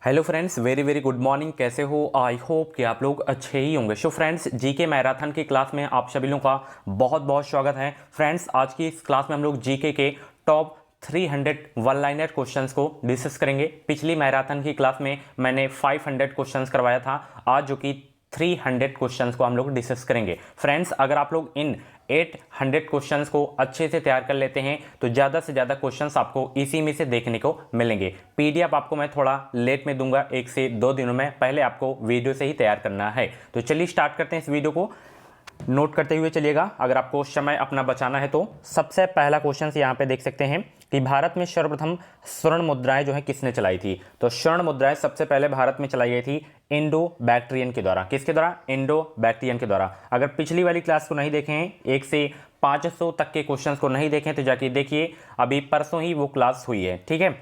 Hello friends, very very good morning. कैसे हो? I hope कि आप लोग अच्छे ही होंगे। सो फ्रेंड्स, जीके मैराथन की क्लास में आप सभी लोगों का बहुत बहुत स्वागत है। फ्रेंड्स, आज की इस क्लास में हम लोग जीके के टॉप 300 वन लाइनर क्वेश्चंस को डिस्कस करेंगे। पिछली मैराथन की क्लास में मैंने 500 क्वेश्चंस करवाया था, आज जो कि 300 क्वेश्चंस को हम लोग डिस्कस करेंगे। फ्रेंड्स, अगर आप लोग इन 800 क्वेश्चंस को अच्छे से तैयार कर लेते हैं तो ज़्यादा से ज़्यादा क्वेश्चंस आपको इसी में से देखने को मिलेंगे। पीडीएफ आपको मैं थोड़ा लेट में दूंगा, 1 से 2 दिनों में। पहले आपको वीडियो से ही तैयार करना है। तो चलिए स्टार्ट करते हैं इस वीडियो को। नोट करते हुए चलिएगा अगर आपको समय अपना बचाना है तो। सबसे पहला क्वेश्चन यहाँ पे देख सकते हैं कि भारत में सर्वप्रथम स्वर्ण मुद्राएं जो है किसने चलाई थी। तो स्वर्ण मुद्राएं सबसे पहले भारत में चलाई गई थी इंडो बैक्ट्रियन के द्वारा। किसके द्वारा? इंडो बैक्ट्रियन के द्वारा। अगर पिछली वाली क्लास को नहीं देखे हैं, 1 से 500 तक के क्वेश्चंस को नहीं देखें तो जाके देखिए, अभी परसों ही वो क्लास हुई है। ठीक है।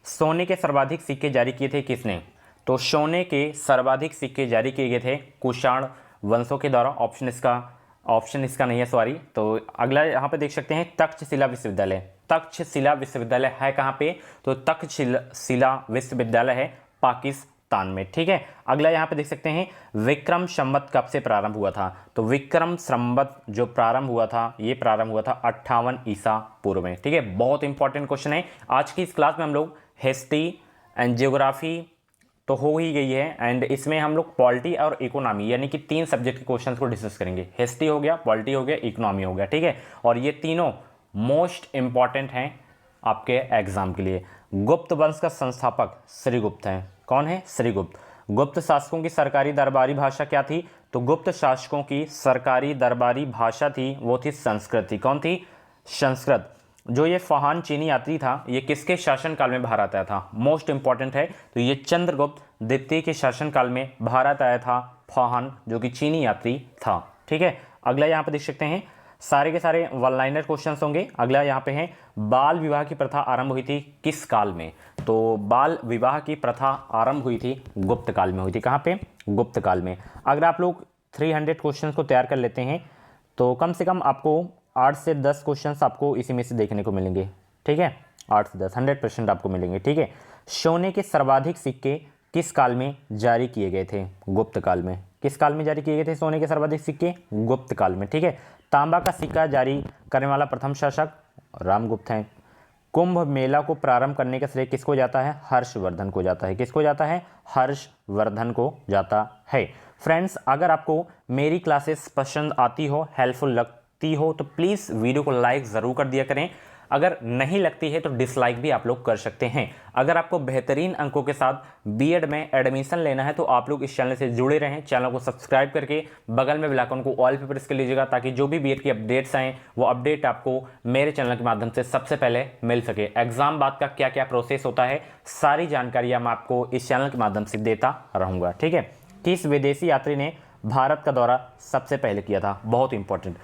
सोने के सर्वाधिक सिक्के जारी किए थे किसने? तो सोने के सर्वाधिक सिक्के जारी किए गए थे कुषाण वंशों के द्वारा। ऑप्शन इसका नहीं है, सॉरी। तो अगला यहाँ पे देख सकते हैं तक्षशिला विश्वविद्यालय। तक्षशिला विश्वविद्यालय है कहाँ पे? तो तक्षशिला विश्वविद्यालय है पाकिस्तान में। ठीक है। अगला यहाँ पे देख सकते हैं विक्रम संवत कब से प्रारंभ हुआ था। तो विक्रम संवत जो प्रारंभ हुआ था, ये प्रारंभ हुआ था 58 ईसा पूर्व में। ठीक है। बहुत इंपॉर्टेंट क्वेश्चन है। आज की इस क्लास में हम लोग हिस्ट्री एंड ज्योग्राफी तो हो ही गई है, एंड इसमें हम लोग पॉलिटी और इकोनॉमी यानी कि 3 सब्जेक्ट के क्वेश्चन को डिस्कस करेंगे। हिस्ट्री हो गया, पॉलिटी हो गया, इकोनॉमी हो गया। ठीक है। और ये तीनों मोस्ट इंपॉर्टेंट हैं आपके एग्जाम के लिए। गुप्त वंश का संस्थापक श्रीगुप्त हैं। कौन है? श्रीगुप्त। गुप्त शासकों की सरकारी दरबारी भाषा क्या थी? तो गुप्त शासकों की सरकारी दरबारी भाषा थी वो थी संस्कृत थी। कौन थी? संस्कृत। जो ये फहान चीनी यात्री था, ये किसके शासनकाल में भारत आया था? मोस्ट इंपॉर्टेंट है। तो ये चंद्रगुप्त द्वितीय के शासनकाल में भारत आया था फहान, जो कि चीनी यात्री था। ठीक है। अगला यहाँ पे देख सकते हैं, सारे के सारे वन लाइनर क्वेश्चन होंगे। अगला यहाँ पे है बाल विवाह की प्रथा आरंभ हुई थी किस काल में? तो बाल विवाह की प्रथा आरंभ हुई थी गुप्त काल में हुई थी। कहाँ पे? गुप्त काल में। अगर आप लोग 300 क्वेश्चन को तैयार कर लेते हैं तो कम से कम आपको 8 से 10 क्वेश्चंस आपको इसी में से देखने को मिलेंगे। ठीक है। 8 से 10 100% आपको मिलेंगे। ठीक है। सोने के सर्वाधिक सिक्के किस काल में जारी किए गए थे? गुप्त काल में। किस काल में जारी किए गए थे सोने के सर्वाधिक सिक्के? गुप्त काल में। ठीक है। तांबा का सिक्का जारी करने वाला प्रथम शासक रामगुप्त हैं। कुंभ मेला को प्रारंभ करने का श्रेय किसको जाता है? हर्षवर्धन को जाता है। किसको जाता है? हर्षवर्धन को जाता है। फ्रेंड्स, अगर आपको मेरी क्लासेस पसंद आती हो, हेल्पफुल लगती हो, तो प्लीज़ वीडियो को लाइक ज़रूर कर दिया करें। अगर नहीं लगती है तो डिसलाइक भी आप लोग कर सकते हैं। अगर आपको बेहतरीन अंकों के साथ बीएड में एडमिशन लेना है तो आप लोग इस चैनल से जुड़े रहें। चैनल को सब्सक्राइब करके बगल में बेल आइकन को ऑल पे प्रेस कर लीजिएगा, ताकि जो भी बीएड की अपडेट्स आएँ वो अपडेट आपको मेरे चैनल के माध्यम से सबसे पहले मिल सके। एग्जाम बाद का क्या क्या प्रोसेस होता है, सारी जानकारियाँ मैं आपको इस चैनल के माध्यम से देता रहूँगा। ठीक है। किस विदेशी यात्री ने भारत का दौरा सबसे पहले किया था? बहुत इंपॉर्टेंट।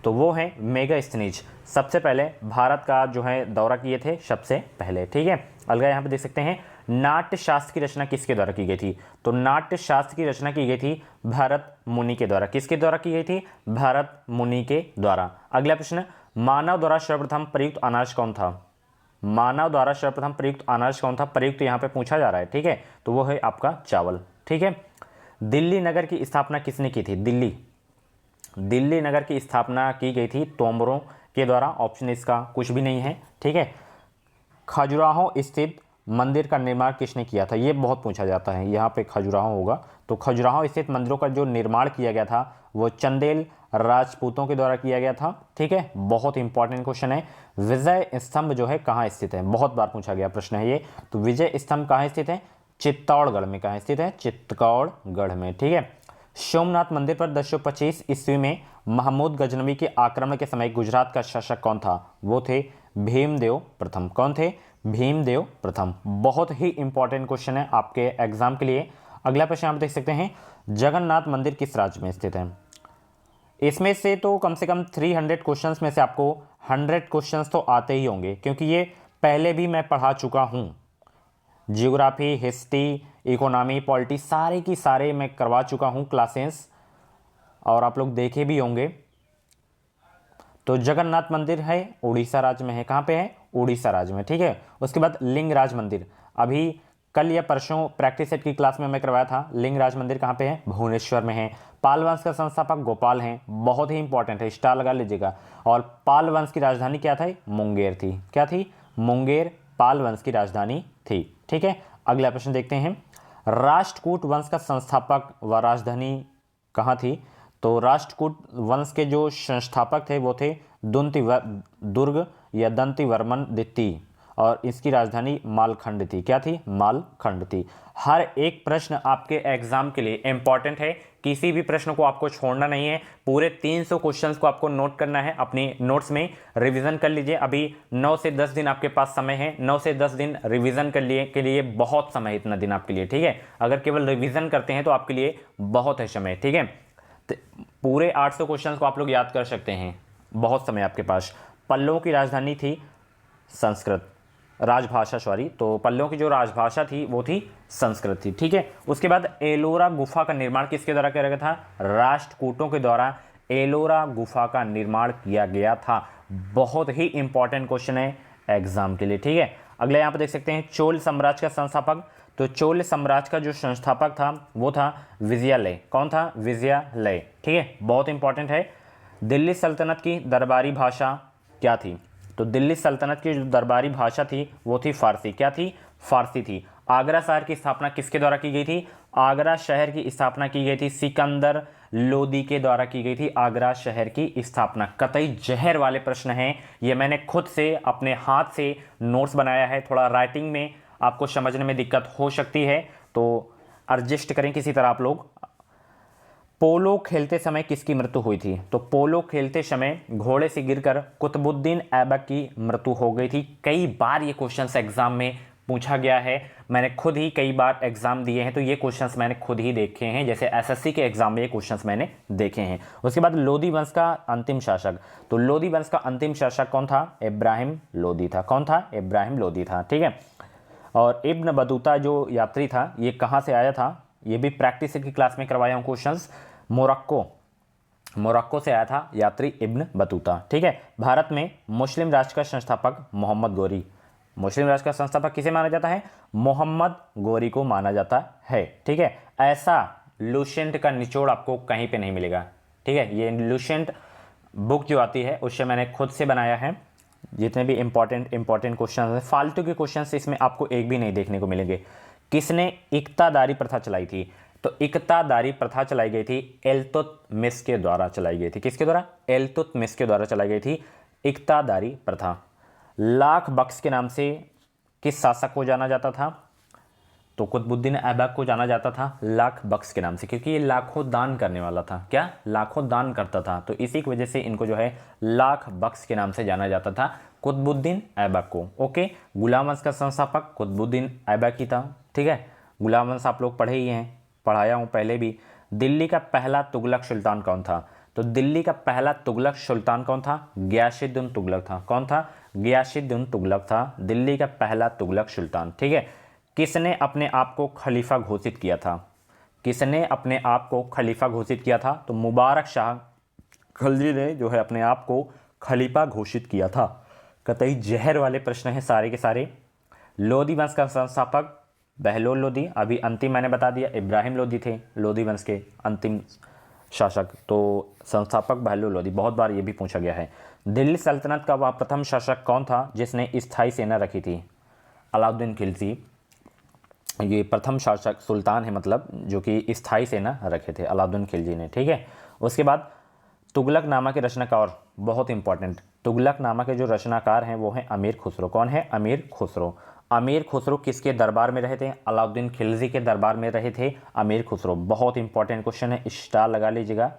तो वो है मेगास्थनीज। सबसे पहले भारत का जो है दौरा किए थे सबसे पहले। ठीक है। अलग यहाँ पे देख सकते हैं नाट्य शास्त्र की रचना किसके द्वारा की गई थी? तो नाट्य शास्त्र की रचना की गई थी भरत मुनि के द्वारा। किसके द्वारा की गई थी? भरत मुनि के द्वारा। अगला प्रश्न, मानव द्वारा सर्वप्रथम प्रयुक्त अनाज कौन था? मानव द्वारा सर्वप्रथम प्रयुक्त अनाज कौन था? प्रयुक्त यहाँ पे पूछा जा रहा है। ठीक है। तो वो है आपका चावल। ठीक है। दिल्ली नगर की स्थापना किसने की थी? दिल्ली नगर की स्थापना की गई थी तोमरों के द्वारा। ऑप्शन इसका कुछ भी नहीं है। ठीक है। खजुराहो स्थित मंदिर का निर्माण किसने किया था? ये बहुत पूछा जाता है। यहाँ पे खजुराहो होगा। तो खजुराहो स्थित मंदिरों का जो निर्माण किया गया था वो चंदेल राजपूतों के द्वारा किया गया था। ठीक है। बहुत इंपॉर्टेंट क्वेश्चन है। विजय स्तंभ जो है कहाँ स्थित है? बहुत बार पूछा गया प्रश्न है ये। तो विजय स्तंभ कहाँ स्थित है? चित्तौड़गढ़ में। कहाँ स्थित है? चित्तौड़गढ़ में। ठीक है। सोमनाथ मंदिर पर 1025 ईस्वी में महमूद गजनवी के आक्रमण के समय गुजरात का शासक कौन था? वो थे भीमदेव प्रथम। कौन थे? भीमदेव प्रथम। बहुत ही इंपॉर्टेंट क्वेश्चन है आपके एग्जाम के लिए। अगला प्रश्न आप देख सकते हैं, जगन्नाथ मंदिर किस राज्य में स्थित है? इसमें से तो कम से कम 300 क्वेश्चंस में से आपको 100 क्वेश्चंस तो आते ही होंगे, क्योंकि ये पहले भी मैं पढ़ा चुका हूँ। जियोग्राफी, हिस्ट्री, इकोनॉमी, पॉलिटी सारे की सारे मैं करवा चुका हूँ क्लासेस, और आप लोग देखे भी होंगे। तो जगन्नाथ मंदिर है उड़ीसा राज्य में है। कहाँ पे है? उड़ीसा राज्य में। ठीक है। उसके बाद लिंगराज मंदिर, अभी कल या परसों प्रैक्टिस सेट की क्लास में मैं करवाया था, लिंगराज मंदिर कहाँ पे है? भुवनेश्वर में है। पाल वंश का संस्थापक गोपाल हैं, बहुत ही इंपॉर्टेंट है, स्टार लगा लीजिएगा। और पाल वंश की राजधानी क्या था? मुंगेर थी। क्या थी? मुंगेर पाल वंश की राजधानी थी। ठीक है, अगला प्रश्न देखते हैं। राष्ट्रकूट वंश का संस्थापक व राजधानी कहाँ थी? तो राष्ट्रकूट वंश के जो संस्थापक थे वो थे दुर्ग या दंतिवर्मन द्वितीय, और इसकी राजधानी मालखंड थी। क्या थी? मालखंड थी। हर एक प्रश्न आपके एग्जाम के लिए इंपॉर्टेंट है, किसी भी प्रश्न को आपको छोड़ना नहीं है। पूरे 300 क्वेश्चंस को आपको नोट करना है, अपनी नोट्स में रिवीजन कर लीजिए। अभी 9 से 10 दिन आपके पास समय है, 9 से 10 दिन रिवीजन के लिए बहुत समय है, इतना दिन आपके लिए। ठीक है, अगर केवल रिवीजन करते हैं तो आपके लिए बहुत है समय। ठीक है, तो पूरे 800 क्वेश्चंस को आप लोग याद कर सकते हैं, बहुत समय आपके पास। पल्लवों की राजधानी थी संस्कृत, राजभाषा, सॉरी, तो पल्लवों की जो राजभाषा थी वो थी संस्कृत थी। ठीक है, उसके बाद एलोरा गुफा का निर्माण किसके द्वारा किया गया था? राष्ट्रकूटों के द्वारा एलोरा गुफा का निर्माण किया गया था। बहुत ही इंपॉर्टेंट क्वेश्चन है एग्जाम के लिए। ठीक है, अगले यहाँ पर देख सकते हैं चोल साम्राज्य का संस्थापक। तो चोल साम्राज्य का जो संस्थापक था वो था विजयालय। कौन था? विजयालय। ठीक है, बहुत इंपॉर्टेंट है। दिल्ली सल्तनत की दरबारी भाषा क्या थी? तो दिल्ली सल्तनत की जो दरबारी भाषा थी वो थी फारसी। क्या थी? फारसी थी। आगरा शहर की स्थापना किसके द्वारा की गई थी? आगरा शहर की स्थापना की गई थी सिकंदर लोदी के द्वारा की गई थी। आगरा शहर की स्थापना। कतई जहर वाले प्रश्न हैं, ये मैंने खुद से अपने हाथ से नोट्स बनाया है। थोड़ा राइटिंग में आपको समझने में दिक्कत हो सकती है, तो एडजस्ट करें किसी तरह आप लोग। पोलो खेलते समय किसकी मृत्यु हुई थी? तो पोलो खेलते समय घोड़े से गिरकर कुतुबुद्दीन ऐबक की मृत्यु हो गई थी। कई बार ये क्वेश्चंस एग्जाम में पूछा गया है, मैंने खुद ही कई बार एग्जाम दिए हैं, तो ये क्वेश्चंस मैंने खुद ही देखे हैं। जैसे एसएससी के एग्जाम में ये क्वेश्चंस मैंने देखे हैं। उसके बाद लोदी वंश का अंतिम शासक। तो लोदी वंश का अंतिम शासक कौन था? इब्राहिम लोदी था। कौन था? इब्राहिम लोदी था। ठीक है, और इब्न बतूता जो यात्री था ये कहाँ से आया था? ये भी प्रैक्टिस की क्लास में करवाया हूँ क्वेश्चंस। मोरक्को से आया था यात्री इब्न बतूता। ठीक है, भारत में मुस्लिम राष्ट्र का संस्थापक मोहम्मद गोरी। मुस्लिम राष्ट्र का संस्थापक किसे माना जाता है? मोहम्मद गोरी को माना जाता है। ठीक है, ऐसा लुसेंट का निचोड़ आपको कहीं पे नहीं मिलेगा। ठीक है, ये लुसेंट बुक जो आती है उससे मैंने खुद से बनाया है। जितने भी इंपॉर्टेंट क्वेश्चन हैं, फालतू के क्वेश्चन इसमें आपको एक भी नहीं देखने को मिलेंगे। किसने इक्तादारी प्रथा चलाई थी? तो इक्तादारी प्रथा चलाई गई थी इल्तुतमिश के द्वारा चलाई गई थी। किसके द्वारा? इल्तुतमिश के द्वारा चलाई गई थी इक्तादारी प्रथा। लाख बख्श के नाम से किस शासक को जाना जाता था? तो कुतुबुद्दीन ऐबक को जाना जाता था लाख बख्श के नाम से, क्योंकि ये लाखों दान करने वाला था। क्या? लाखों दान करता था, तो इसी की वजह से इनको जो है लाख बख्श के नाम से जाना जाता था कुतुबुद्दीन ऐबक को। ओके, गुलाम वंश का संस्थापक कुतुबुद्दीन ऐबक ही था। ठीक है, गुलाम वंश आप लोग पढ़े ही हैं, पढ़ाया हूँ पहले भी। दिल्ली का पहला तुगलक सुल्तान कौन था? तो दिल्ली का पहला तुगलक सुल्तान कौन था? गियासुद्दीन तुगलक था। कौन था? गियासुद्दीन तुगलक था दिल्ली का पहला तुगलक सुल्तान। ठीक है, किसने अपने आप को खलीफा घोषित किया था? किसने अपने आप को खलीफा घोषित किया था? तो मुबारक शाह खलजी ने जो है अपने आप को खलीफा घोषित किया था। कतई जहर वाले प्रश्न हैं सारे के सारे। लोदी वंश का संस्थापक बहलोल लोदी, अभी अंतिम मैंने बता दिया इब्राहिम लोदी थे लोदी वंश के अंतिम शासक, तो संस्थापक बहलोल लोदी। बहुत बार ये भी पूछा गया है। दिल्ली सल्तनत का वह प्रथम शासक कौन था जिसने स्थायी सेना रखी थी? अलाउद्दीन खिलजी ये प्रथम शासक सुल्तान है, मतलब जो कि स्थायी सेना रखे थे, अलाउद्दीन खिलजी ने। ठीक है, उसके बाद तुगलकनामा के रचनाकार, बहुत इंपॉर्टेंट, तुगलकनामा के जो रचनाकार हैं वो हैं अमीर खुसरो। कौन है? अमीर खुसरो। अमीर खुसरो किसके दरबार में रहे थे? अलाउद्दीन खिलजी के दरबार में रहे थे अमीर खुसरो। बहुत इंपॉर्टेंट क्वेश्चन है, स्टार लगा लीजिएगा।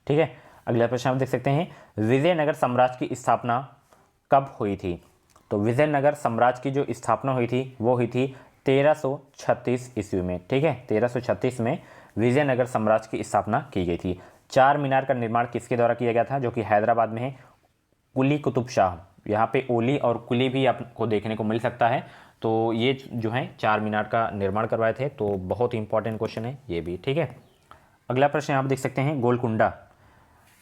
ठीक है, अगला प्रश्न आप देख सकते हैं, विजयनगर साम्राज्य की स्थापना कब हुई थी? तो विजयनगर साम्राज्य की जो स्थापना हुई थी वो हुई थी 1336 ईस्वी में। ठीक है, 1336 में विजयनगर साम्राज्य की स्थापना की गई थी। चार मीनार का निर्माण किसके द्वारा किया गया था? जो कि हैदराबाद में है, कुली कुतुब शाह। यहाँ पे ओली और कुली भी आपको देखने को मिल सकता है। तो ये जो है चार मीनार का निर्माण करवाए थे, तो बहुत इंपॉर्टेंट क्वेश्चन है ये भी। ठीक है, अगला प्रश्न आप देख सकते हैं, गोलकुंडा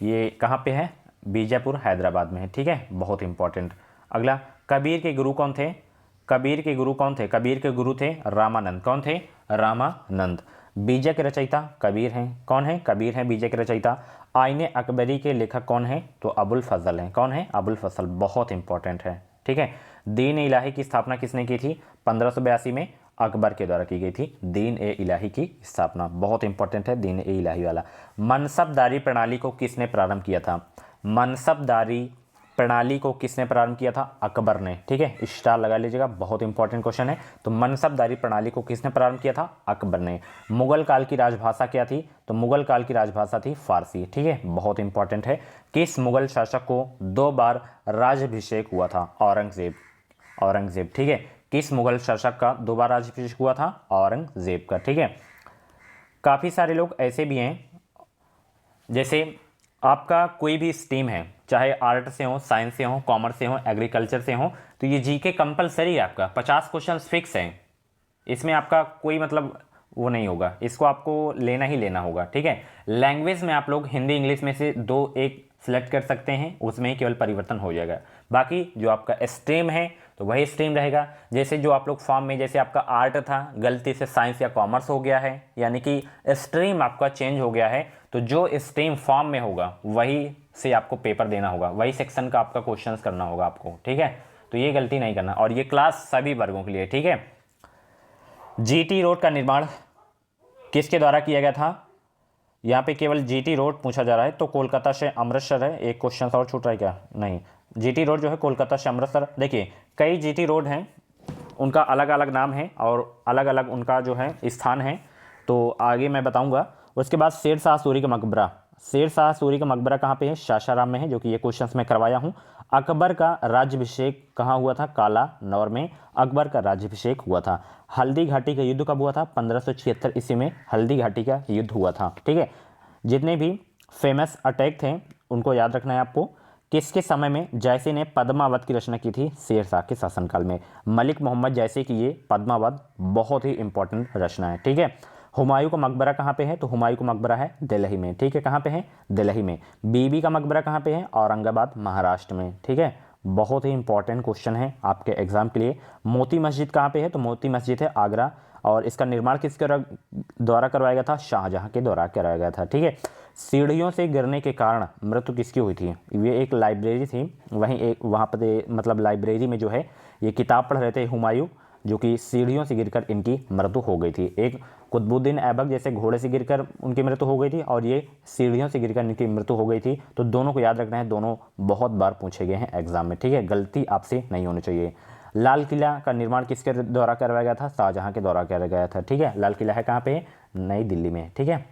ये कहाँ पे है? बीजापुर हैदराबाद में है। ठीक है, बहुत इंपॉर्टेंट। अगला, कबीर के गुरु कौन थे? कबीर के गुरु कौन थे? कबीर के गुरु थे रामानंद। कौन थे? रामानंद। बीजे के रचयिता कबीर हैं। कौन है? कबीर हैं बीजे के रचयिता। आईने अकबरी के लेखक कौन है? तो अबुल फजल हैं। कौन है? अबुल फजल, बहुत इंपॉर्टेंट है, ठीक है। दीन ए इलाही की स्थापना किसने की थी? 1582 में अकबर के द्वारा की गई थी दीन ए इलाही की स्थापना, बहुत इंपॉर्टेंट है दीन ए इलाही वाला। मनसबदारी प्रणाली को किसने प्रारंभ किया था? मनसबदारी प्रणाली को किसने प्रारंभ किया था? अकबर ने, ठीक है, स्टार लगा लीजिएगा, बहुत इंपॉर्टेंट क्वेश्चन है। तो मनसबदारी प्रणाली को किसने प्रारंभ किया था? अकबर ने। मुगल काल की राजभाषा क्या थी? तो मुगल काल की राजभाषा थी फारसी, ठीक है, बहुत इंपॉर्टेंट है। किस मुगल शासक को 2 बार राज्याभिषेक हुआ था? औरंगजेब। औरंगजेब, ठीक है। किस मुगल शासक का 2 बार राज्याभिषेक हुआ था? औरंगजेब का, ठीक है। काफ़ी सारे लोग ऐसे भी हैं, जैसे आपका कोई भी स्ट्रीम है, चाहे आर्ट से हो, साइंस से हो, कॉमर्स से हो, एग्रीकल्चर से हो, तो ये जीके कंपलसरी है आपका, 50 क्वेश्चन फिक्स हैं, इसमें आपका कोई मतलब वो नहीं होगा, इसको आपको लेना ही लेना होगा, ठीक है। लैंग्वेज में आप लोग हिंदी इंग्लिश में से 2 एक सिलेक्ट कर सकते हैं, उसमें ही केवल परिवर्तन हो जाएगा। बाकी जो आपका स्ट्रीम है तो वही स्ट्रीम रहेगा। जैसे जो आप लोग फॉर्म में, जैसे आपका आर्ट था, गलती से साइंस या कॉमर्स हो गया है, यानी कि स्ट्रीम आपका चेंज हो गया है, तो जो स्ट्रीम फॉर्म में होगा वही से आपको पेपर देना होगा, वही सेक्शन का आपका क्वेश्चंस करना होगा आपको, ठीक है। तो ये गलती नहीं करना, और ये क्लास सभी वर्गों के लिए, ठीक है। जीटी रोड का निर्माण किसके द्वारा किया गया था? यहाँ पे केवल जीटी रोड पूछा जा रहा है, तो कोलकाता से अमृतसर है। एक क्वेश्चन और छूट रहा है क्या? नहीं, जीटी रोड जो है कोलकाता से अमृतसर। देखिए कई जीटी रोड हैं, उनका अलग अलग नाम है और अलग अलग उनका जो है स्थान है, तो आगे मैं बताऊंगा। उसके बाद शेरशाह सूरी का मकबरा, शेरशाह सूरी का मकबरा कहाँ पे है? सासाराम में है, जो कि ये क्वेश्चंस मैं करवाया हूँ। अकबर का राज्याभिषेक कहाँ हुआ था? काला नौर में अकबर का राज्याभिषेक हुआ था। हल्दी घाटी का युद्ध कब हुआ था? 1576 ईस्वी में हल्दी घाटी का युद्ध हुआ था, ठीक है। जितने भी फेमस अटैक थे उनको याद रखना है आपको। किसके समय में जायसी ने पद्मावत की रचना की थी? शेरशाह के शासनकाल में। मलिक मोहम्मद जायसी की ये पद्मावत बहुत ही इंपॉर्टेंट रचना है, ठीक है। हुमायूं का मकबरा कहाँ पे है? तो हुमायूं का मकबरा है दिल्ली में, ठीक है। कहाँ पे है? दिल्ली में। बीबी का मकबरा कहाँ पे है? औरंगाबाद महाराष्ट्र में, ठीक है। बहुत ही इंपॉर्टेंट क्वेश्चन है आपके एग्जाम के लिए। मोती मस्जिद कहाँ पे है? तो मोती मस्जिद है आगरा, और इसका निर्माण किसके द्वारा करवाया गया था? शाहजहां के द्वारा करवाया गया था, ठीक है। सीढ़ियों से गिरने के कारण मृत्यु किसकी हुई थी? ये एक लाइब्रेरी थी, वहीं एक वहाँ पर मतलब लाइब्रेरी में जो है ये किताब पढ़ रहे थे हुमायूं, जो कि सीढ़ियों से गिरकर इनकी मृत्यु हो गई थी। एक कुतुबुद्दीन ऐबक जैसे घोड़े से गिरकर उनकी मृत्यु हो गई थी, और ये सीढ़ियों से गिरकर इनकी मृत्यु हो गई थी। तो दोनों को याद रखना है, दोनों बहुत बार पूछे गए हैं एग्जाम में, ठीक है, गलती आपसे नहीं होनी चाहिए। लाल किला का निर्माण किसके द्वारा करवाया गया था? शाहजहां के द्वारा कराया गया था, ठीक है। लाल किला है कहाँ पे? नई दिल्ली में, ठीक है।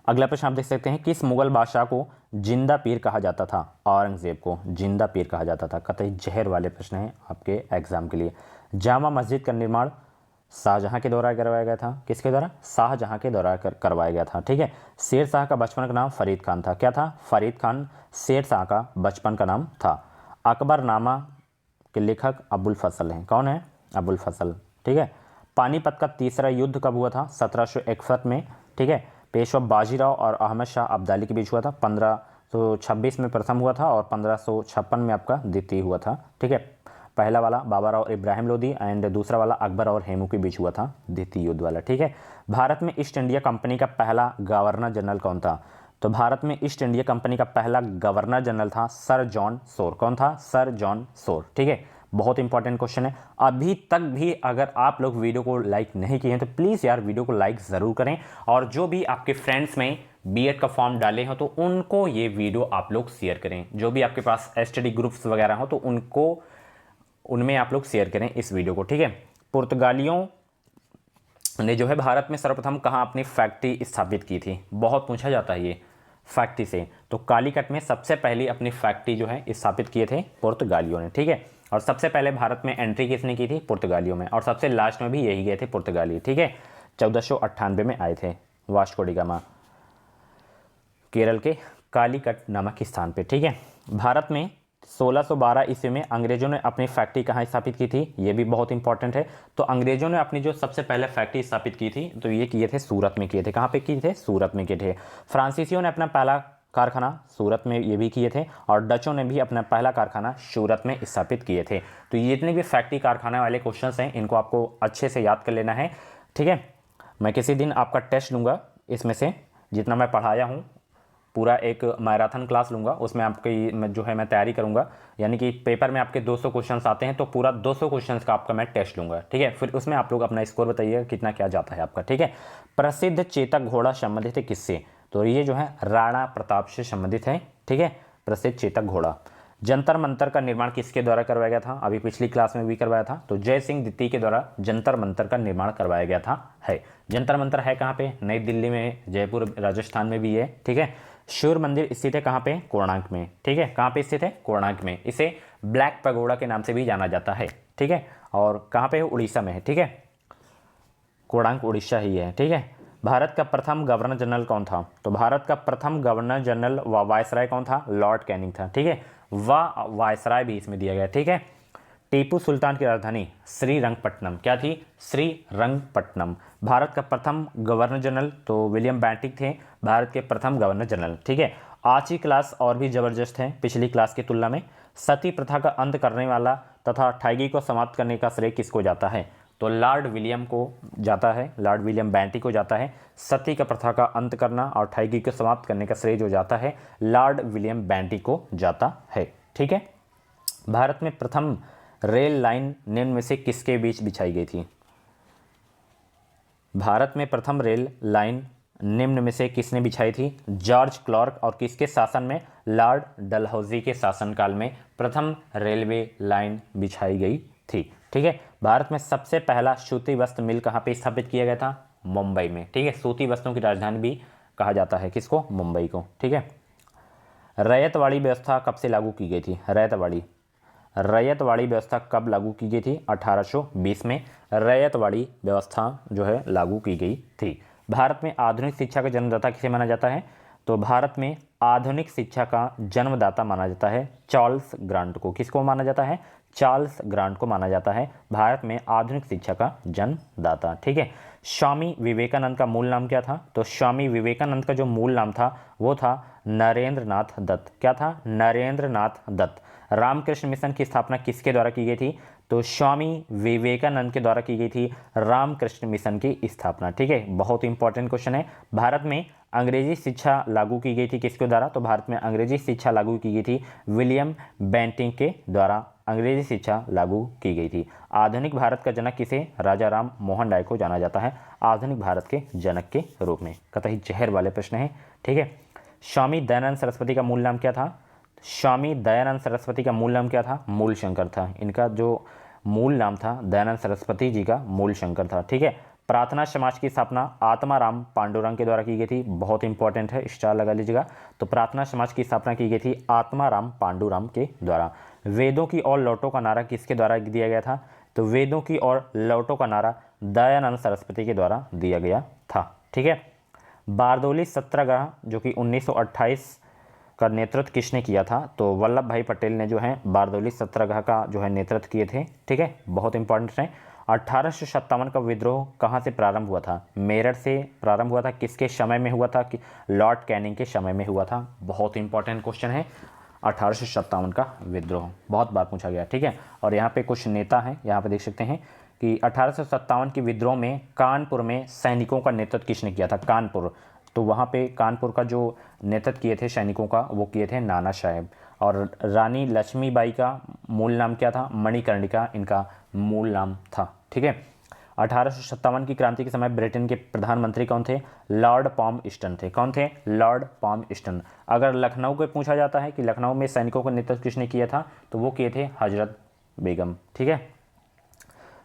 अगला प्रश्न आप देख सकते हैं, किस मुगल बादशाह को जिंदा पीर कहा जाता था? औरंगजेब को जिंदा पीर कहा जाता था। कतई जहर वाले प्रश्न हैं आपके एग्जाम के लिए। जामा मस्जिद का निर्माण शाहजहां के द्वारा करवाया गया था। किसके द्वारा? शाहजहां के द्वारा करवाया गया था, ठीक है। शेरशाह का बचपन का नाम फरीद खान था। क्या था? फरीद खान शेरशाह का बचपन का नाम था। अकबरनामा के लेखक अबुल फजल हैं। कौन है? अबुल फजल, ठीक है। पानीपत का तीसरा युद्ध कब हुआ था? 1761 में, ठीक है। पेशवा बाजीराव और अहमद शाह अब्दाली के बीच हुआ था। 1526 में प्रथम हुआ था और 1556 में आपका द्वितीय हुआ था, ठीक है। पहला वाला बाबा और इब्राहिम लोदी, एंड दूसरा वाला अकबर और हेमू के बीच हुआ था, द्वितीय युद्ध वाला, ठीक है। भारत में ईस्ट इंडिया कंपनी का पहला गवर्नर जनरल कौन था? तो भारत में ईस्ट इंडिया कंपनी का पहला गवर्नर जनरल था सर जॉन सोर। कौन था? सर जॉन सोर, ठीक है। बहुत इंपॉर्टेंट क्वेश्चन है। अभी तक भी अगर आप लोग वीडियो को लाइक नहीं किए हैं तो प्लीज़ यार वीडियो को लाइक ज़रूर करें, और जो भी आपके फ्रेंड्स में बीएड का फॉर्म डाले हो तो उनको ये वीडियो आप लोग शेयर करें। जो भी आपके पास एसटीडी ग्रुप्स वगैरह हो तो उनको उनमें आप लोग शेयर करें इस वीडियो को, ठीक है। पुर्तगालियों ने जो है भारत में सर्वप्रथम कहाँ अपनी फैक्ट्री स्थापित की थी? बहुत पूछा जाता है ये फैक्ट्री से। तो कालीकट में सबसे पहली अपनी फैक्ट्री जो है स्थापित किए थे पुर्तगालियों ने, ठीक है। और सबसे पहले भारत में एंट्री किसने की थी? पुर्तगालियों में, और सबसे लास्ट में भी यही गए थे पुर्तगाली, ठीक है। 1498 में आए थे वास्को डी गामा केरल के कालीकट नामक स्थान पे, ठीक है। भारत में 1612 ईस्वी में अंग्रेजों ने अपनी फैक्ट्री कहाँ स्थापित की थी? ये भी बहुत इंपॉर्टेंट है। तो अंग्रेजों ने अपनी जो सबसे पहले फैक्ट्री स्थापित की थी तो ये किए थे सूरत में किए थे। कहाँ पे किए थे? सूरत में किए थे। फ्रांसीसियों ने अपना पहला कारखाना सूरत में ये भी किए थे, और डचों ने भी अपना पहला कारखाना सूरत में स्थापित किए थे। तो ये जितने भी फैक्ट्री कारखाना वाले क्वेश्चंस हैं इनको आपको अच्छे से याद कर लेना है, ठीक है। मैं किसी दिन आपका टेस्ट लूँगा, इसमें से जितना मैं पढ़ाया हूँ पूरा एक मैराथन क्लास लूँगा, उसमें आपकी जो है मैं तैयारी करूँगा, यानी कि पेपर में आपके 200 क्वेश्चंस आते हैं तो पूरा 200 क्वेश्चंस का आपका मैं टेस्ट लूँगा, ठीक है। फिर उसमें आप लोग अपना स्कोर बताइएगा कितना क्या जाता है आपका, ठीक है। प्रसिद्ध चेतक घोड़ा संबंधित है किससे? तो ये जो है राणा प्रताप से संबंधित है, ठीक है, प्रसिद्ध चेतक घोड़ा। जंतर मंतर का निर्माण किसके द्वारा करवाया गया था? अभी पिछली क्लास में भी करवाया था, तो जय सिंह द्वितीय के द्वारा जंतर मंतर का निर्माण करवाया गया था। है जंतर मंतर है कहाँ पे? नई दिल्ली में, जयपुर राजस्थान में भी है, ठीक है। सूर्य मंदिर स्थित है कहाँ पे? कोणार्क में, ठीक है। कहाँ पे स्थित है? कोणार्क में। इसे ब्लैक पैगोडा के नाम से भी जाना जाता है, ठीक है। और कहाँ पे है? उड़ीसा में है, ठीक है। कोणार्क उड़ीसा ही है, ठीक है। भारत का प्रथम गवर्नर जनरल कौन था? तो भारत का प्रथम गवर्नर जनरल व वायसराय कौन था? लॉर्ड कैनिंग था, ठीक है। वायसराय भी इसमें दिया गया, ठीक है। टीपू सुल्तान की राजधानी श्रीरंगपट्टनम क्या थी? श्रीरंगपट्टनम। भारत का प्रथम गवर्नर जनरल तो विलियम बेंटिक थे, भारत के प्रथम गवर्नर जनरल, ठीक है। आज की क्लास और भी ज़बरदस्त है पिछली क्लास की तुलना में। सती प्रथा का अंत करने वाला तथा ठगी को समाप्त करने का श्रेय किसको जाता है? तो लॉर्ड विलियम को जाता है, लॉर्ड विलियम बेंटिक को जाता है। सती का प्रथा का अंत करना और ठगी को समाप्त करने का श्रेय जो जाता है लॉर्ड विलियम बेंटिक को जाता है, ठीक है। भारत में प्रथम रेल लाइन निम्न में से किसके बीच बिछाई गई थी? भारत में प्रथम रेल लाइन निम्न में से किसने बिछाई थी? George Clarke. और किसके शासन में? लॉर्ड डलहौजी के शासनकाल में प्रथम रेलवे लाइन बिछाई गई थी, ठीक है। भारत में सबसे पहला सूती वस्त्र मिल कहाँ पे स्थापित किया गया था? मुंबई में, ठीक है। सूती वस्त्रों की राजधानी भी कहा जाता है किसको? मुंबई को, ठीक है। रैयतवाड़ी व्यवस्था कब से लागू की गई थी? रैयतवाड़ी व्यवस्था कब लागू की गई थी? 1820 में रैयतवाड़ी व्यवस्था जो है लागू की गई थी। भारत में आधुनिक शिक्षा का जन्मदाता किसे माना जाता है? तो भारत में आधुनिक शिक्षा का जन्मदाता माना जाता है चार्ल्स ग्रांट को। किसको माना जाता है? चार्ल्स ग्रांट को माना जाता है भारत में आधुनिक शिक्षा का जन्मदाता, ठीक है। स्वामी विवेकानंद का मूल नाम क्या था? तो स्वामी विवेकानंद का जो मूल नाम था वो था नरेंद्र नाथ दत्त। क्या था? नरेंद्र नाथ दत्त। रामकृष्ण मिशन की स्थापना किसके द्वारा की गई थी? तो स्वामी विवेकानंद के द्वारा की गई थी रामकृष्ण मिशन की स्थापना, ठीक है। बहुत इंपॉर्टेंट क्वेश्चन है। भारत में अंग्रेजी शिक्षा लागू की गई थी किसके द्वारा? तो भारत में अंग्रेजी शिक्षा लागू की गई थी विलियम बेंटिक के द्वारा अंग्रेजी शिक्षा लागू की गई थी। आधुनिक भारत का जनक किसे? राजा राम मोहन राय को जाना जाता है आधुनिक भारत के जनक के रूप में। कतई जहर वाले प्रश्न है, ठीक है। स्वामी दयानंद सरस्वती का मूल नाम क्या था? स्वामी दयानंद सरस्वती का मूल नाम क्या था? मूल शंकर था। इनका जो मूल नाम था दयानंद सरस्वती जी का मूल शंकर था, ठीक है। प्रार्थना समाज की स्थापना आत्माराम पांडुरंग के द्वारा की गई थी। बहुत इंपॉर्टेंट है, स्टार लगा लीजिएगा। तो प्रार्थना समाज की स्थापना की गई थी आत्माराम पांडुरंग के द्वारा। वेदों की ओर लौटो का नारा किसके द्वारा दिया गया था? तो वेदों की ओर लौटो का नारा दयानंद सरस्वती के द्वारा दिया गया था, ठीक है। बारदौली सत्याग्रह जो कि 1928 का नेतृत्व किसने किया था? तो वल्लभ भाई पटेल ने जो है बारदौली सत्याग्रह का जो है नेतृत्व किए थे, ठीक है। बहुत इंपॉर्टेंट है। 1857 का विद्रोह कहाँ से प्रारंभ हुआ था? मेरठ से प्रारंभ हुआ था। किसके समय में हुआ था? कि लॉर्ड कैनिंग के समय में हुआ था। बहुत इंपॉर्टेंट क्वेश्चन है 1857 का विद्रोह, बहुत बार पूछा गया, ठीक है। और यहाँ पे कुछ नेता हैं, यहाँ पे देख सकते हैं कि 1857 के विद्रोह में कानपुर में सैनिकों का नेतृत्व किसने किया था? कानपुर। तो वहाँ पे कानपुर का जो नेतृत्व किए थे सैनिकों का वो किए थे नाना साहेब। और रानी लक्ष्मीबाई का मूल नाम क्या था? मणिकर्णिका इनका मूल नाम था, ठीक है। 1857 की क्रांति के समय ब्रिटेन के प्रधानमंत्री कौन थे? लॉर्ड पाल्मस्टन थे। कौन थे? लॉर्ड पाल्मस्टन। अगर लखनऊ को पूछा जाता है कि लखनऊ में सैनिकों का नेतृत्व किसने किया था, तो वो किए थे हजरत बेगम, ठीक है।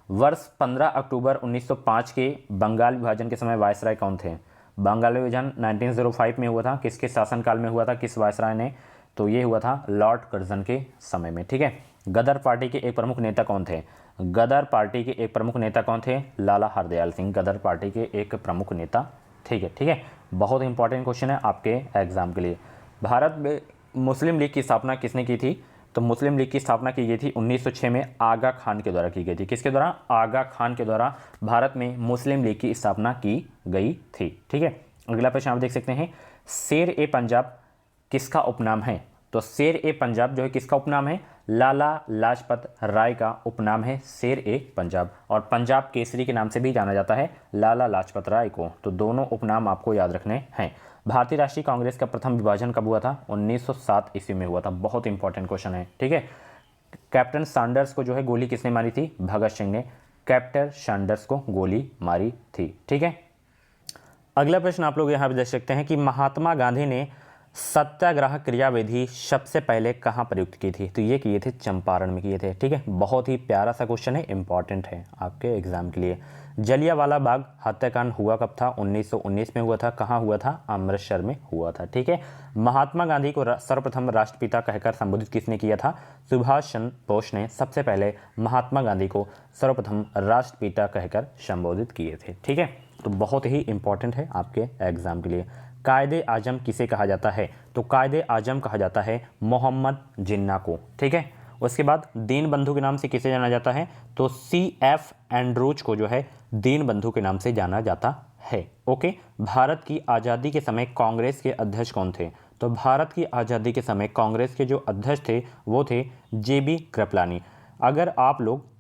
वर्ष 15 अक्टूबर 1905 के बंगाल विभाजन के समय वायसराय कौन थे? बंगाल विभाजन 1905 में हुआ था। किसके शासनकाल में हुआ था? किस वायसराय ने? तो ये हुआ था लॉर्ड कर्जन के समय में, ठीक है। गदर पार्टी के एक प्रमुख नेता कौन थे? गदर पार्टी के एक प्रमुख नेता कौन थे? लाला हरदयाल सिंह गदर पार्टी के एक प्रमुख नेता, ठीक है। बहुत इंपॉर्टेंट क्वेश्चन है आपके एग्जाम के लिए। भारत में मुस्लिम लीग की स्थापना किसने की थी? तो मुस्लिम लीग की स्थापना की गई थी 1906 में आगा खान के द्वारा की गई थी। किसके द्वारा? आगा खान के द्वारा भारत में मुस्लिम लीग की स्थापना की गई थी, ठीक है। अगला प्रश्न आप देख सकते हैं, शेर ए पंजाब किसका उपनाम है? तो शेर ए पंजाब जो है किसका उपनाम है? लाला लाजपत राय का उपनाम है शेर ए पंजाब, और पंजाब केसरी के नाम से भी जाना जाता है लाला लाजपत राय को। तो दोनों उपनाम आपको याद रखने हैं। भारतीय राष्ट्रीय कांग्रेस का प्रथम विभाजन कब हुआ था? 1907 ईस्वी में हुआ था। बहुत इंपॉर्टेंट क्वेश्चन है, ठीक है। कैप्टन सैंडर्स को जो है गोली किसने मारी थी? भगत सिंह ने कैप्टन सैंडर्स को गोली मारी थी, ठीक है। अगला प्रश्न आप लोग यहाँ पे देख सकते हैं कि महात्मा गांधी ने सत्याग्रह क्रियाविधि सबसे पहले कहाँ प्रयुक्त की थी? तो ये किए थे चंपारण में किए थे, ठीक है। बहुत ही प्यारा सा क्वेश्चन है, इंपॉर्टेंट है आपके एग्जाम के लिए। जलियांवाला बाग हत्याकांड हुआ कब था? 1919 में हुआ था। कहाँ हुआ था? अमृतसर में हुआ था, ठीक है। महात्मा गांधी को सर्वप्रथम राष्ट्रपिता कहकर संबोधित किसने किया था? सुभाष चंद्र बोस ने सबसे पहले महात्मा गांधी को सर्वप्रथम राष्ट्रपिता कहकर संबोधित किए थे, ठीक है। तो बहुत ही इंपॉर्टेंट है आपके एग्जाम के लिए। कायदे आजम किसे कहा जाता है? तो कायदे आजम कहा जाता है मोहम्मद जिन्ना को, ठीक है। उसके बाद दीन बंधु के नाम से किसे जाना जाता है? तो CF एंड्रूज को जो है दीन बंधु के नाम से जाना जाता है, ओके। भारत की आज़ादी के समय कांग्रेस के अध्यक्ष कौन थे? तो भारत की आज़ादी के समय कांग्रेस के जो अध्यक्ष थे वो थे JB कृपलानी। अगर आप लोग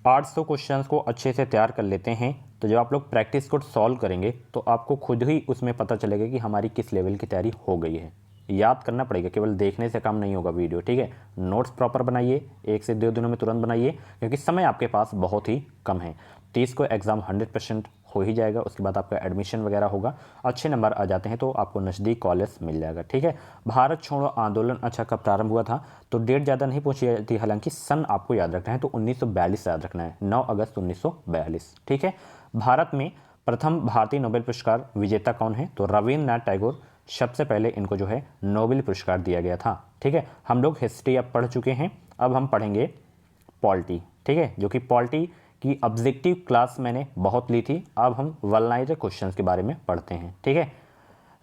800 क्वेश्चंस को अच्छे से तैयार कर लेते हैं तो जब आप लोग प्रैक्टिस को सॉल्व करेंगे तो आपको खुद ही उसमें पता चलेगा कि हमारी किस लेवल की तैयारी हो गई है। याद करना पड़ेगा, केवल देखने से काम नहीं होगा वीडियो, ठीक है। नोट्स प्रॉपर बनाइए, 1 से 2 दिनों में तुरंत बनाइए, क्योंकि समय आपके पास बहुत ही कम है। 30 को एग्ज़ाम 100% हो ही जाएगा। उसके बाद आपका एडमिशन वगैरह होगा, अच्छे नंबर आ जाते हैं तो आपको नज़दीक कॉलेज मिल जाएगा, ठीक है। भारत छोड़ो आंदोलन अच्छा कब प्रारंभ हुआ था? तो डेट ज़्यादा नहीं पूछी जाती, हालांकि सन आपको याद रखना है, तो 1942 याद रखना है, 9 अगस्त 1942, ठीक है। भारत में प्रथम भारतीय नोबेल पुरस्कार विजेता कौन है? तो रविन्द्रनाथ टैगोर, सबसे पहले इनको जो है नोबेल पुरस्कार दिया गया था, ठीक है। हम लोग हिस्ट्री अब पढ़ चुके हैं, अब हम पढ़ेंगे पॉलिटी, ठीक है, जो कि पॉलिटी की ऑब्जेक्टिव क्लास मैंने बहुत ली थी। अब हम वल्नाइजर क्वेश्चंस के बारे में पढ़ते हैं, ठीक है।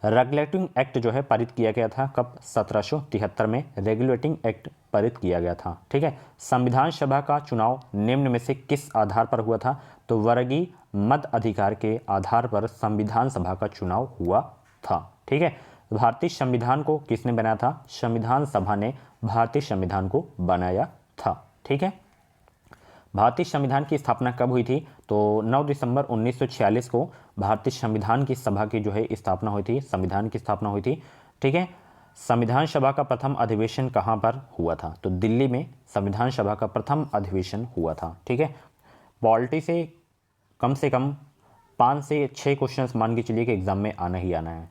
रेगुलेटिंग एक्ट जो है पारित किया गया था कब? 1773 में रेगुलेटिंग एक्ट पारित किया गया था, ठीक है। संविधान सभा का चुनाव निम्न में से किस आधार पर हुआ था? तो वर्गीय मत अधिकार के आधार पर संविधान सभा का चुनाव हुआ था, ठीक है। भारतीय संविधान को किसने बनाया था? संविधान सभा ने भारतीय संविधान को बनाया था, ठीक है। भारतीय संविधान की स्थापना कब हुई थी? तो 9 दिसंबर 1946 को भारतीय संविधान की सभा की जो है स्थापना हुई थी, संविधान की स्थापना हुई थी, ठीक है। संविधान सभा का प्रथम अधिवेशन कहाँ पर हुआ था? तो दिल्ली में संविधान सभा का प्रथम अधिवेशन हुआ था, ठीक है। पॉलिटी से कम 5 से 6 क्वेश्चंस मान के चलिए कि एग्जाम में आना ही आना है।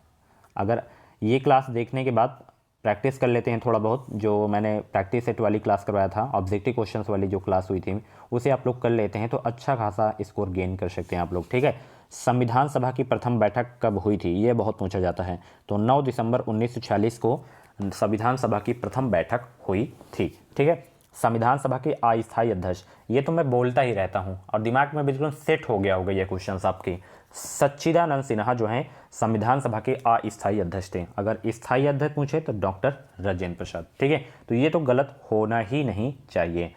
अगर ये क्लास देखने के बाद प्रैक्टिस कर लेते हैं थोड़ा बहुत, जो मैंने प्रैक्टिस सेट वाली क्लास करवाया था, ऑब्जेक्टिव क्वेश्चंस वाली जो क्लास हुई थी, उसे आप लोग कर लेते हैं तो अच्छा खासा स्कोर गेन कर सकते हैं आप लोग, ठीक है। संविधान सभा की प्रथम बैठक कब हुई थी? ये बहुत पूछा जाता है। तो 9 दिसंबर 1946 को संविधान सभा की प्रथम बैठक हुई थी, ठीक है। संविधान सभा के अस्थायी अध्यक्ष, ये तो मैं बोलता ही रहता हूँ और दिमाग में बिल्कुल सेट हो गया होगा ये क्वेश्चन आपके। सच्चिदानंद सिन्हा जो हैं संविधान सभा के अस्थायी अध्यक्ष थे। अगर स्थायी अध्यक्ष पूछे तो डॉक्टर राजेंद्र प्रसाद, ठीक है। तो ये तो गलत होना ही नहीं चाहिए।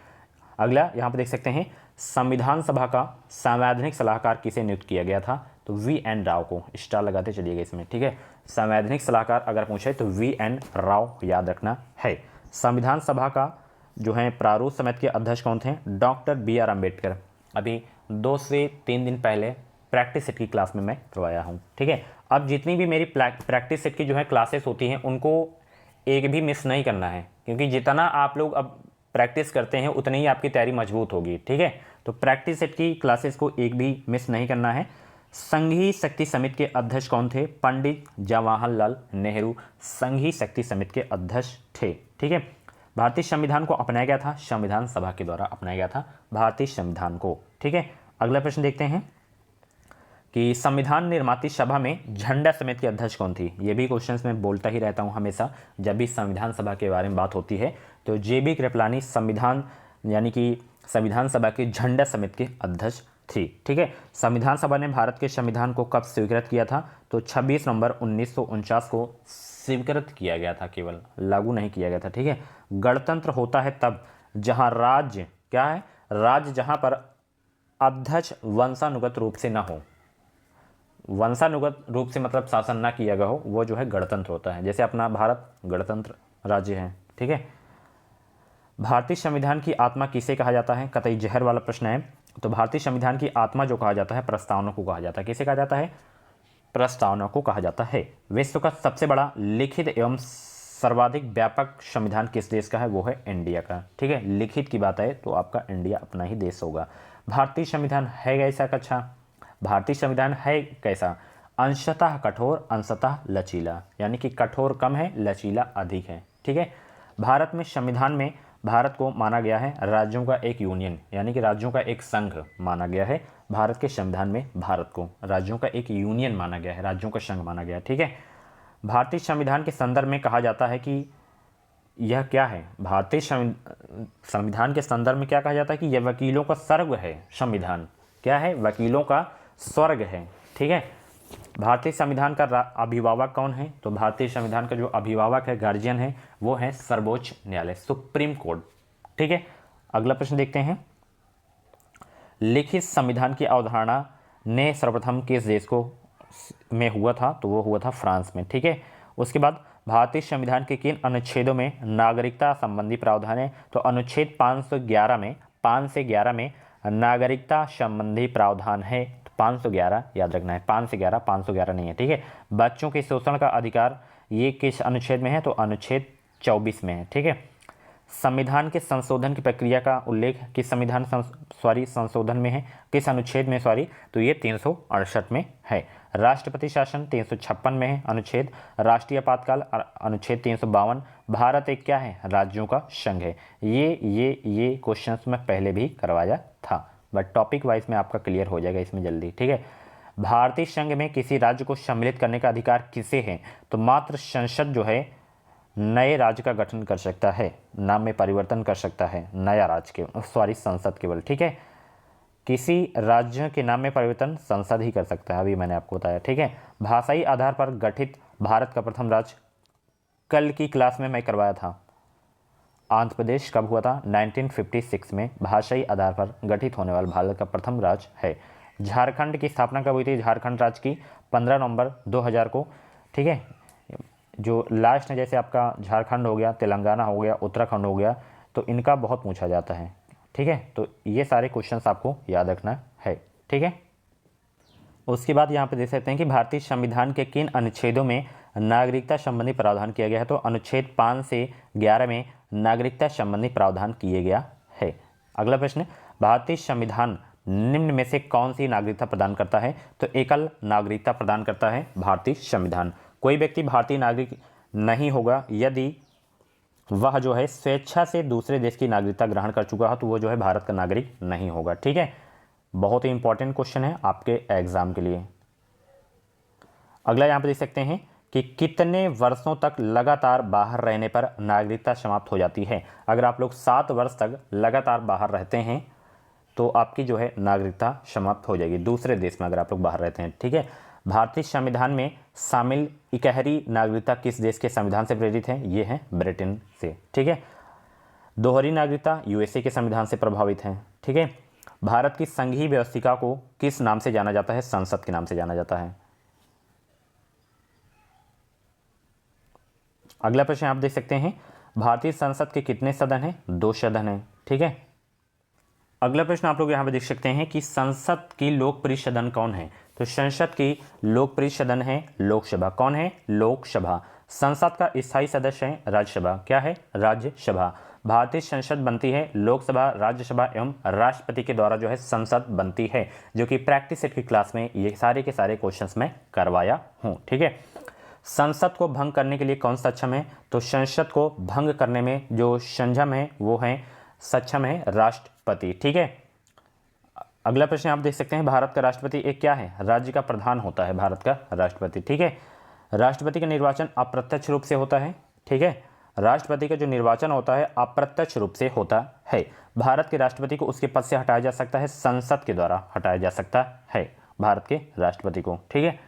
अगला यहाँ पर देख सकते हैं, संविधान सभा का संवैधानिक सलाहकार किसे नियुक्त किया गया था? तो VN राव को, स्टार लगाते चलिएगा इसमें, ठीक है। संवैधानिक सलाहकार अगर पूछे तो VN राव याद रखना है। संविधान सभा का जो है प्रारूप समिति के अध्यक्ष कौन थे? Doctor BR Ambedkar. अभी 2 से 3 दिन पहले प्रैक्टिस सेट की क्लास में मैं करवाया हूँ, ठीक है। अब जितनी भी मेरी प्रैक्टिस सेट की जो है क्लासेस होती हैं उनको एक भी मिस नहीं करना है, क्योंकि जितना आप लोग अब प्रैक्टिस करते हैं उतनी ही आपकी तैयारी मजबूत होगी, ठीक है। तो प्रैक्टिस सेट की क्लासेस को एक भी मिस नहीं करना है। संघीय शक्ति समिति के अध्यक्ष कौन थे? पंडित जवाहरलाल नेहरू संघीय शक्ति समिति के अध्यक्ष थे, ठीक है। भारतीय संविधान को अपनाया गया था, संविधान सभा के द्वारा अपनाया गया था भारतीय संविधान को, ठीक है। अगला प्रश्न देखते हैं कि संविधान निर्माती सभा में झंडा समिति की अध्यक्ष कौन थी? ये भी क्वेश्चंस में बोलता ही रहता हूँ हमेशा जब भी संविधान सभा के बारे में बात होती है। तो JB कृपलानी संविधान यानी कि संविधान सभा की झंडा समिति के अध्यक्ष थी, ठीक है। संविधान सभा ने भारत के संविधान को कब स्वीकृत किया था? तो 26 नवंबर 1949 को स्वीकृत किया गया था, केवल लागू नहीं किया गया था, ठीक है। गणतंत्र होता है तब जहां राज्य क्या है? राज्य जहां पर अध्यक्ष वंशानुगत रूप से ना हो। वंशानुगत रूप से मतलब शासन ना किया गया हो वो जो है गणतंत्र होता है। जैसे अपना भारत गणतंत्र राज्य है, ठीक है। भारतीय संविधान की आत्मा किसे कहा जाता है? कतई जहर वाला प्रश्न है। तो भारतीय संविधान की आत्मा जो कहा जाता है प्रस्तावना को कहा जाता है। किसे कहा जाता है? प्रस्तावना को कहा जाता है। विश्व का सबसे बड़ा लिखित एवं सर्वाधिक व्यापक संविधान किस देश का है? वो है इंडिया का, ठीक है। लिखित की बात है तो आपका इंडिया अपना ही देश होगा। भारतीय संविधान है कैसा? कक्षा भारतीय संविधान है कैसा? अंशतः कठोर अंशतः लचीला, यानी कि कठोर कम है, लचीला अधिक है, ठीक है। भारत में संविधान में भारत को माना गया है राज्यों का एक यूनियन, यानी कि राज्यों का एक संघ माना गया है। भारत के संविधान में भारत को राज्यों का एक यूनियन माना गया है, राज्यों का संघ माना गया है, ठीक है। भारतीय संविधान के संदर्भ में कहा जाता है कि यह क्या है? भारतीय संविधान के संदर्भ में क्या कहा जाता है कि यह वकीलों का स्वर्ग है। संविधान क्या है? वकीलों का स्वर्ग है, ठीक है। भारतीय संविधान का अभिभावक कौन है? तो भारतीय संविधान का जो अभिभावक है, गार्जियन है, वो है सर्वोच्च न्यायालय, सुप्रीम कोर्ट, ठीक है। अगला प्रश्न देखते हैं। लिखित संविधान की अवधारणा ने सर्वप्रथम किस देश को में हुआ था? तो वो हुआ था फ्रांस में, ठीक है। उसके बाद भारतीय संविधान के किन अनुच्छेदों में नागरिकता संबंधी प्रावधान है? तो अनुच्छेद 511 में 5 से 11 में नागरिकता संबंधी प्रावधान है। 511 याद रखना है, 5 से 11, 511 नहीं है, ठीक है। बच्चों के शोषण का अधिकार ये किस अनुच्छेद में है? तो अनुच्छेद 24 में है, ठीक है। संविधान के संशोधन की प्रक्रिया का उल्लेख किस संशोधन में है? किस अनुच्छेद में? तो ये 368 में है। राष्ट्रपति शासन 356 में है अनुच्छेद। राष्ट्रीय आपातकाल अनुच्छेद 352। भारत एक क्या है? राज्यों का संघ है। ये क्वेश्चंस में पहले भी करवाया था, बट टॉपिक वाइज में आपका क्लियर हो जाएगा इसमें जल्दी, ठीक है। भारतीय संघ में किसी राज्य को सम्मिलित करने का अधिकार किसे है? तो मात्र संसद जो है नए राज्य का गठन कर सकता है, नाम में परिवर्तन कर सकता है, नया राज्य के संसद केवल, ठीक है। किसी राज्य के नाम में परिवर्तन संसद ही कर सकता है, अभी मैंने आपको बताया, ठीक है। भाषाई आधार पर गठित भारत का प्रथम राज्य कल की क्लास में मैं करवाया था, आंध्र प्रदेश कब हुआ था? 1956 में भाषाई आधार पर गठित होने वाला भारत का प्रथम राज्य है। झारखंड की स्थापना कब हुई थी? झारखंड राज्य की 15 नवंबर 2000 को, ठीक है। जो लास्ट है जैसे आपका झारखंड हो गया, तेलंगाना हो गया, उत्तराखंड हो गया, तो इनका बहुत पूछा जाता है, ठीक है। तो ये सारे क्वेश्चंस आपको याद रखना है, ठीक है। उसके बाद यहाँ पे देख सकते हैं कि भारतीय संविधान के किन अनुच्छेदों में नागरिकता संबंधी प्रावधान किया गया है? तो अनुच्छेद 5 से 11 में नागरिकता संबंधी प्रावधान किए गया है। अगला प्रश्न, भारतीय संविधान निम्न में से कौन सी नागरिकता प्रदान करता है? तो एकल नागरिकता प्रदान करता है भारतीय संविधान। कोई व्यक्ति भारतीय नागरिक नहीं होगा यदि वह जो है स्वेच्छा से दूसरे देश की नागरिकता ग्रहण कर चुका है, तो वो जो है भारत का नागरिक नहीं होगा, ठीक है। बहुत ही इंपॉर्टेंट क्वेश्चन है आपके एग्जाम के लिए। अगला यहाँ पे देख सकते हैं कि कितने वर्षों तक लगातार बाहर रहने पर नागरिकता समाप्त हो जाती है? अगर आप लोग 7 वर्ष तक लगातार बाहर रहते हैं तो आपकी जो है नागरिकता समाप्त हो जाएगी, दूसरे देश में अगर आप लोग बाहर रहते हैं, ठीक है। भारतीय संविधान में शामिल इकहरी नागरिकता किस देश के संविधान से प्रेरित है? ये है ब्रिटेन से, ठीक है। दोहरी नागरिकता यूएसए के संविधान से प्रभावित है, ठीक है। भारत की संघीय व्यवस्था को किस नाम से जाना जाता है? संसद के नाम से जाना जाता है। अगला प्रश्न आप देख सकते हैं, भारतीय संसद के कितने सदन हैं? 2 सदन हैं, ठीक है। अगला प्रश्न आप लोग यहाँ पे देख सकते हैं कि संसद की लोकप्रिय सदन कौन है? तो संसद की लोकप्रिय सदन है लोकसभा। कौन है? लोकसभा। संसद का स्थायी सदस्य है राज्यसभा। क्या है? राज्यसभा। भारतीय संसद बनती है लोकसभा, राज्यसभा एवं राष्ट्रपति के द्वारा जो है संसद बनती है, जो कि प्रैक्टिस सेट की क्लास में ये सारे के सारे क्वेश्चंस में करवाया हूँ, ठीक है। संसद को भंग करने के लिए कौन सक्षम है? तो संसद को भंग करने में जो संजम है वो है सक्षम है राष्ट्रपति, ठीक है। अगला प्रश्न आप देख सकते हैं, भारत का राष्ट्रपति एक क्या है? राज्य का प्रधान होता है भारत का राष्ट्रपति, ठीक है। राष्ट्रपति का निर्वाचन अप्रत्यक्ष रूप से होता है, ठीक है। राष्ट्रपति का जो निर्वाचन होता है अप्रत्यक्ष रूप से होता है। भारत के राष्ट्रपति को उसके पद से हटाया जा सकता है, संसद के द्वारा हटाया जा सकता है भारत के राष्ट्रपति को, ठीक है।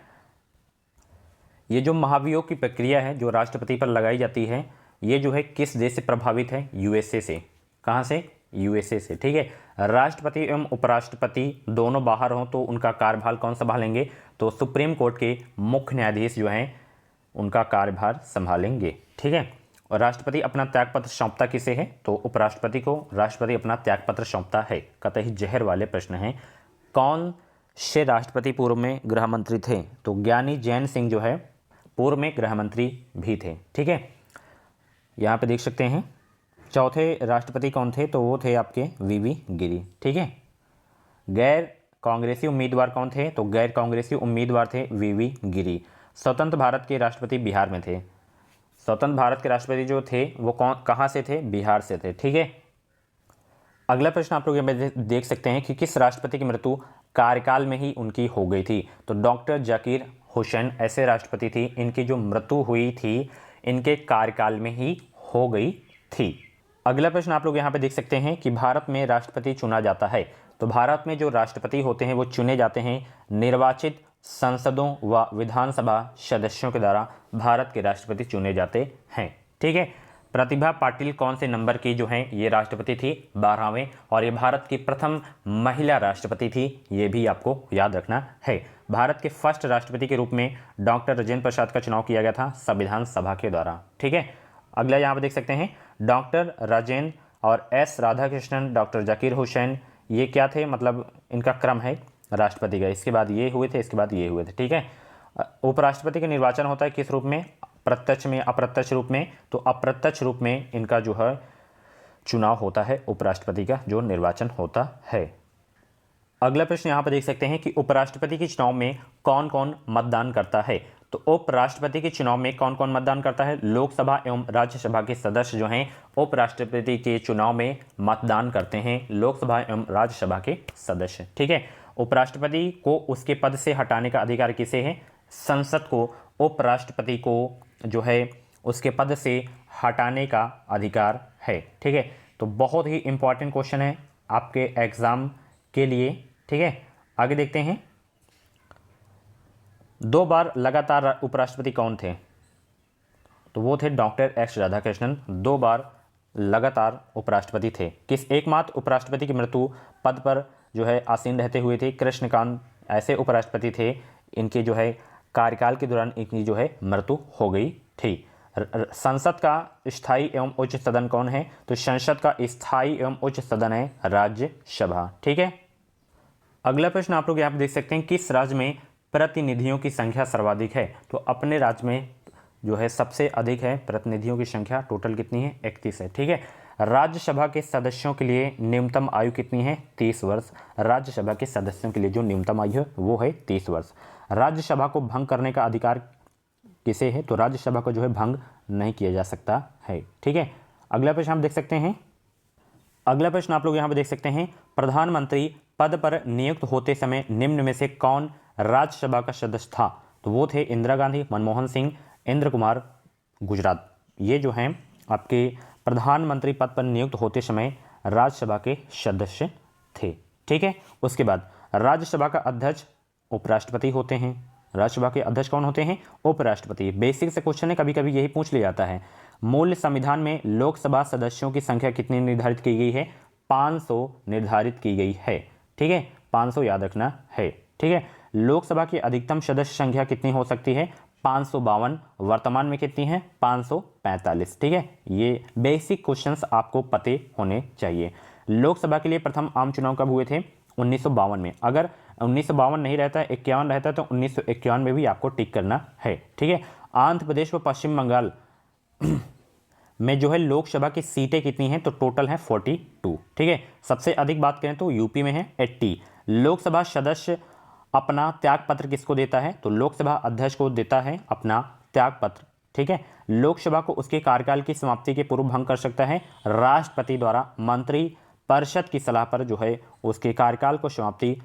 ये जो महाभियोग की प्रक्रिया है जो राष्ट्रपति पर लगाई जाती है, ये जो है किस देश से प्रभावित है? यूएसए से। कहाँ से? यूएसए से। ठीक है, राष्ट्रपति एवं उपराष्ट्रपति दोनों बाहर हों तो उनका कार्यभार कौन संभालेंगे? तो सुप्रीम कोर्ट के मुख्य न्यायाधीश जो हैं उनका कार्यभार संभालेंगे। ठीक है, और राष्ट्रपति अपना त्यागपत्र सौंपता किसे है? तो उपराष्ट्रपति को राष्ट्रपति अपना त्यागपत्र सौंपता है। कतई जहर वाले प्रश्न हैं। कौन से राष्ट्रपति पूर्व में गृह मंत्री थे? तो ज्ञानी जैन सिंह जो है पूर्व में गृह मंत्री भी थे। ठीक है, यहाँ पे देख सकते हैं। चौथे राष्ट्रपति कौन थे? तो वो थे आपके वीवी गिरी। ठीक है, गैर कांग्रेसी उम्मीदवार कौन थे? तो गैर कांग्रेसी उम्मीदवार थे वीवी गिरी। स्वतंत्र भारत के राष्ट्रपति बिहार में थे। स्वतंत्र भारत के राष्ट्रपति जो थे वो कहाँ से थे? बिहार से थे। ठीक है, अगला प्रश्न आप लोग यहाँ देख सकते हैं कि किस राष्ट्रपति की मृत्यु कार्यकाल में ही उनकी हो गई थी? तो डॉक्टर जाकिर हुसैन ऐसे राष्ट्रपति थी, इनकी जो मृत्यु हुई थी इनके कार्यकाल में ही हो गई थी। अगला प्रश्न आप लोग यहाँ पे देख सकते हैं कि भारत में राष्ट्रपति चुना जाता है। तो भारत में जो राष्ट्रपति होते हैं वो चुने जाते हैं निर्वाचित संसदों व विधानसभा सदस्यों के द्वारा भारत के राष्ट्रपति चुने जाते हैं। ठीक है, प्रतिभा पाटिल कौन से नंबर की जो हैं ये राष्ट्रपति थी? 12वें, और ये भारत की प्रथम महिला राष्ट्रपति थी, ये भी आपको याद रखना है। भारत के फर्स्ट राष्ट्रपति के रूप में डॉक्टर राजेंद्र प्रसाद का चुनाव किया गया था संविधान सभा के द्वारा। ठीक है, अगला यहाँ पर देख सकते हैं डॉक्टर राजेंद्र और एस राधाकृष्णन, डॉक्टर जाकिर हुसैन, ये क्या थे? मतलब इनका क्रम है राष्ट्रपति का, इसके बाद ये हुए थे, इसके बाद ये हुए थे। ठीक है, उपराष्ट्रपति का निर्वाचन होता है किस रूप में? प्रत्यक्ष में, अप्रत्यक्ष रूप में? तो अप्रत्यक्ष रूप में इनका जो है चुनाव होता है, उपराष्ट्रपति का जो निर्वाचन होता है। अगला प्रश्न यहाँ पर देख सकते हैं कि उपराष्ट्रपति के चुनाव में कौन कौन मतदान करता है? तो उपराष्ट्रपति के चुनाव में कौन कौन मतदान करता है? लोकसभा एवं राज्यसभा के सदस्य जो हैं उपराष्ट्रपति के चुनाव में मतदान करते हैं, लोकसभा एवं राज्यसभा के सदस्य। ठीक है, उपराष्ट्रपति को उसके पद से हटाने का अधिकार किसे है? संसद को उपराष्ट्रपति को जो है उसके पद से हटाने का अधिकार है। ठीक है, तो बहुत ही इंपॉर्टेंट क्वेश्चन है आपके एग्जाम के लिए। ठीक है, आगे देखते हैं। 2 बार लगातार उपराष्ट्रपति कौन थे? तो वो थे डॉक्टर एस राधाकृष्णन, 2 बार लगातार उपराष्ट्रपति थे। किस एकमात्र उपराष्ट्रपति की मृत्यु पद पर जो है आसीन रहते हुए थे? कृष्णकांत ऐसे उपराष्ट्रपति थे, इनके जो है कार्यकाल के दौरान इनकी जो है मृत्यु हो गई थी। संसद का स्थायी एवं उच्च सदन कौन है? तो संसद का स्थायी एवं उच्च सदन है राज्यसभा। ठीक है, अगला प्रश्न आप लोग यहाँ पे देख सकते हैं किस राज्य में प्रतिनिधियों की संख्या सर्वाधिक है? तो अपने राज्य में जो है सबसे अधिक है प्रतिनिधियों की संख्या। टोटल कितनी है? 31 है। ठीक है, राज्यसभा के सदस्यों के लिए न्यूनतम आयु कितनी है? 30 वर्ष। राज्यसभा के सदस्यों के लिए जो न्यूनतम आयु है वो है 30 वर्ष। राज्यसभा को भंग करने का अधिकार किसे है? तो राज्यसभा को जो है भंग नहीं किया जा सकता है। ठीक है, अगला प्रश्न हम देख सकते हैं। अगला प्रश्न आप लोग यहाँ पे देख सकते हैं प्रधानमंत्री पद पर नियुक्त होते समय निम्न में से कौन राज्यसभा का सदस्य था? तो वो थे इंदिरा गांधी, मनमोहन सिंह, इंद्र कुमार गुजरात। ये जो हैं आपके प्रधानमंत्री पद पर नियुक्त होते समय राज्यसभा के सदस्य थे। ठीक है, उसके बाद राज्यसभा का अध्यक्ष उपराष्ट्रपति होते हैं। राज्यसभा के अध्यक्ष कौन होते हैं? उपराष्ट्रपति। बेसिक से क्वेश्चन है, कभी कभी यही पूछ लिया जाता है। मूल संविधान में लोकसभा सदस्यों की संख्या कितनी निर्धारित की गई है? 500 निर्धारित की गई है। ठीक है, 500 याद रखना है। ठीक है, लोकसभा की अधिकतम सदस्य संख्या कितनी हो सकती है? 552। वर्तमान में कितनी है? 545। ठीक है, ये बेसिक क्वेश्चंस आपको पते होने चाहिए। लोकसभा के लिए प्रथम आम चुनाव कब हुए थे? 1952 में। अगर 1952 नहीं रहता है, 51 रहता है, तो 1951 में भी आपको टिक करना है। ठीक है, आंध्र प्रदेश व पश्चिम बंगाल में जो है लोकसभा की सीटें कितनी हैं? तो टोटल है 42। ठीक है, सबसे अधिक बात करें तो यूपी में है 80। लोकसभा सदस्य अपना त्यागपत्र किसको देता है? तो लोकसभा अध्यक्ष को देता है अपना त्यागपत्र। ठीक है, लोकसभा को उसके कार्यकाल की समाप्ति के पूर्व भंग कर सकता है राष्ट्रपति द्वारा। मंत्री परिषद की सलाह पर जो है उसके कार्यकाल को समाप्ति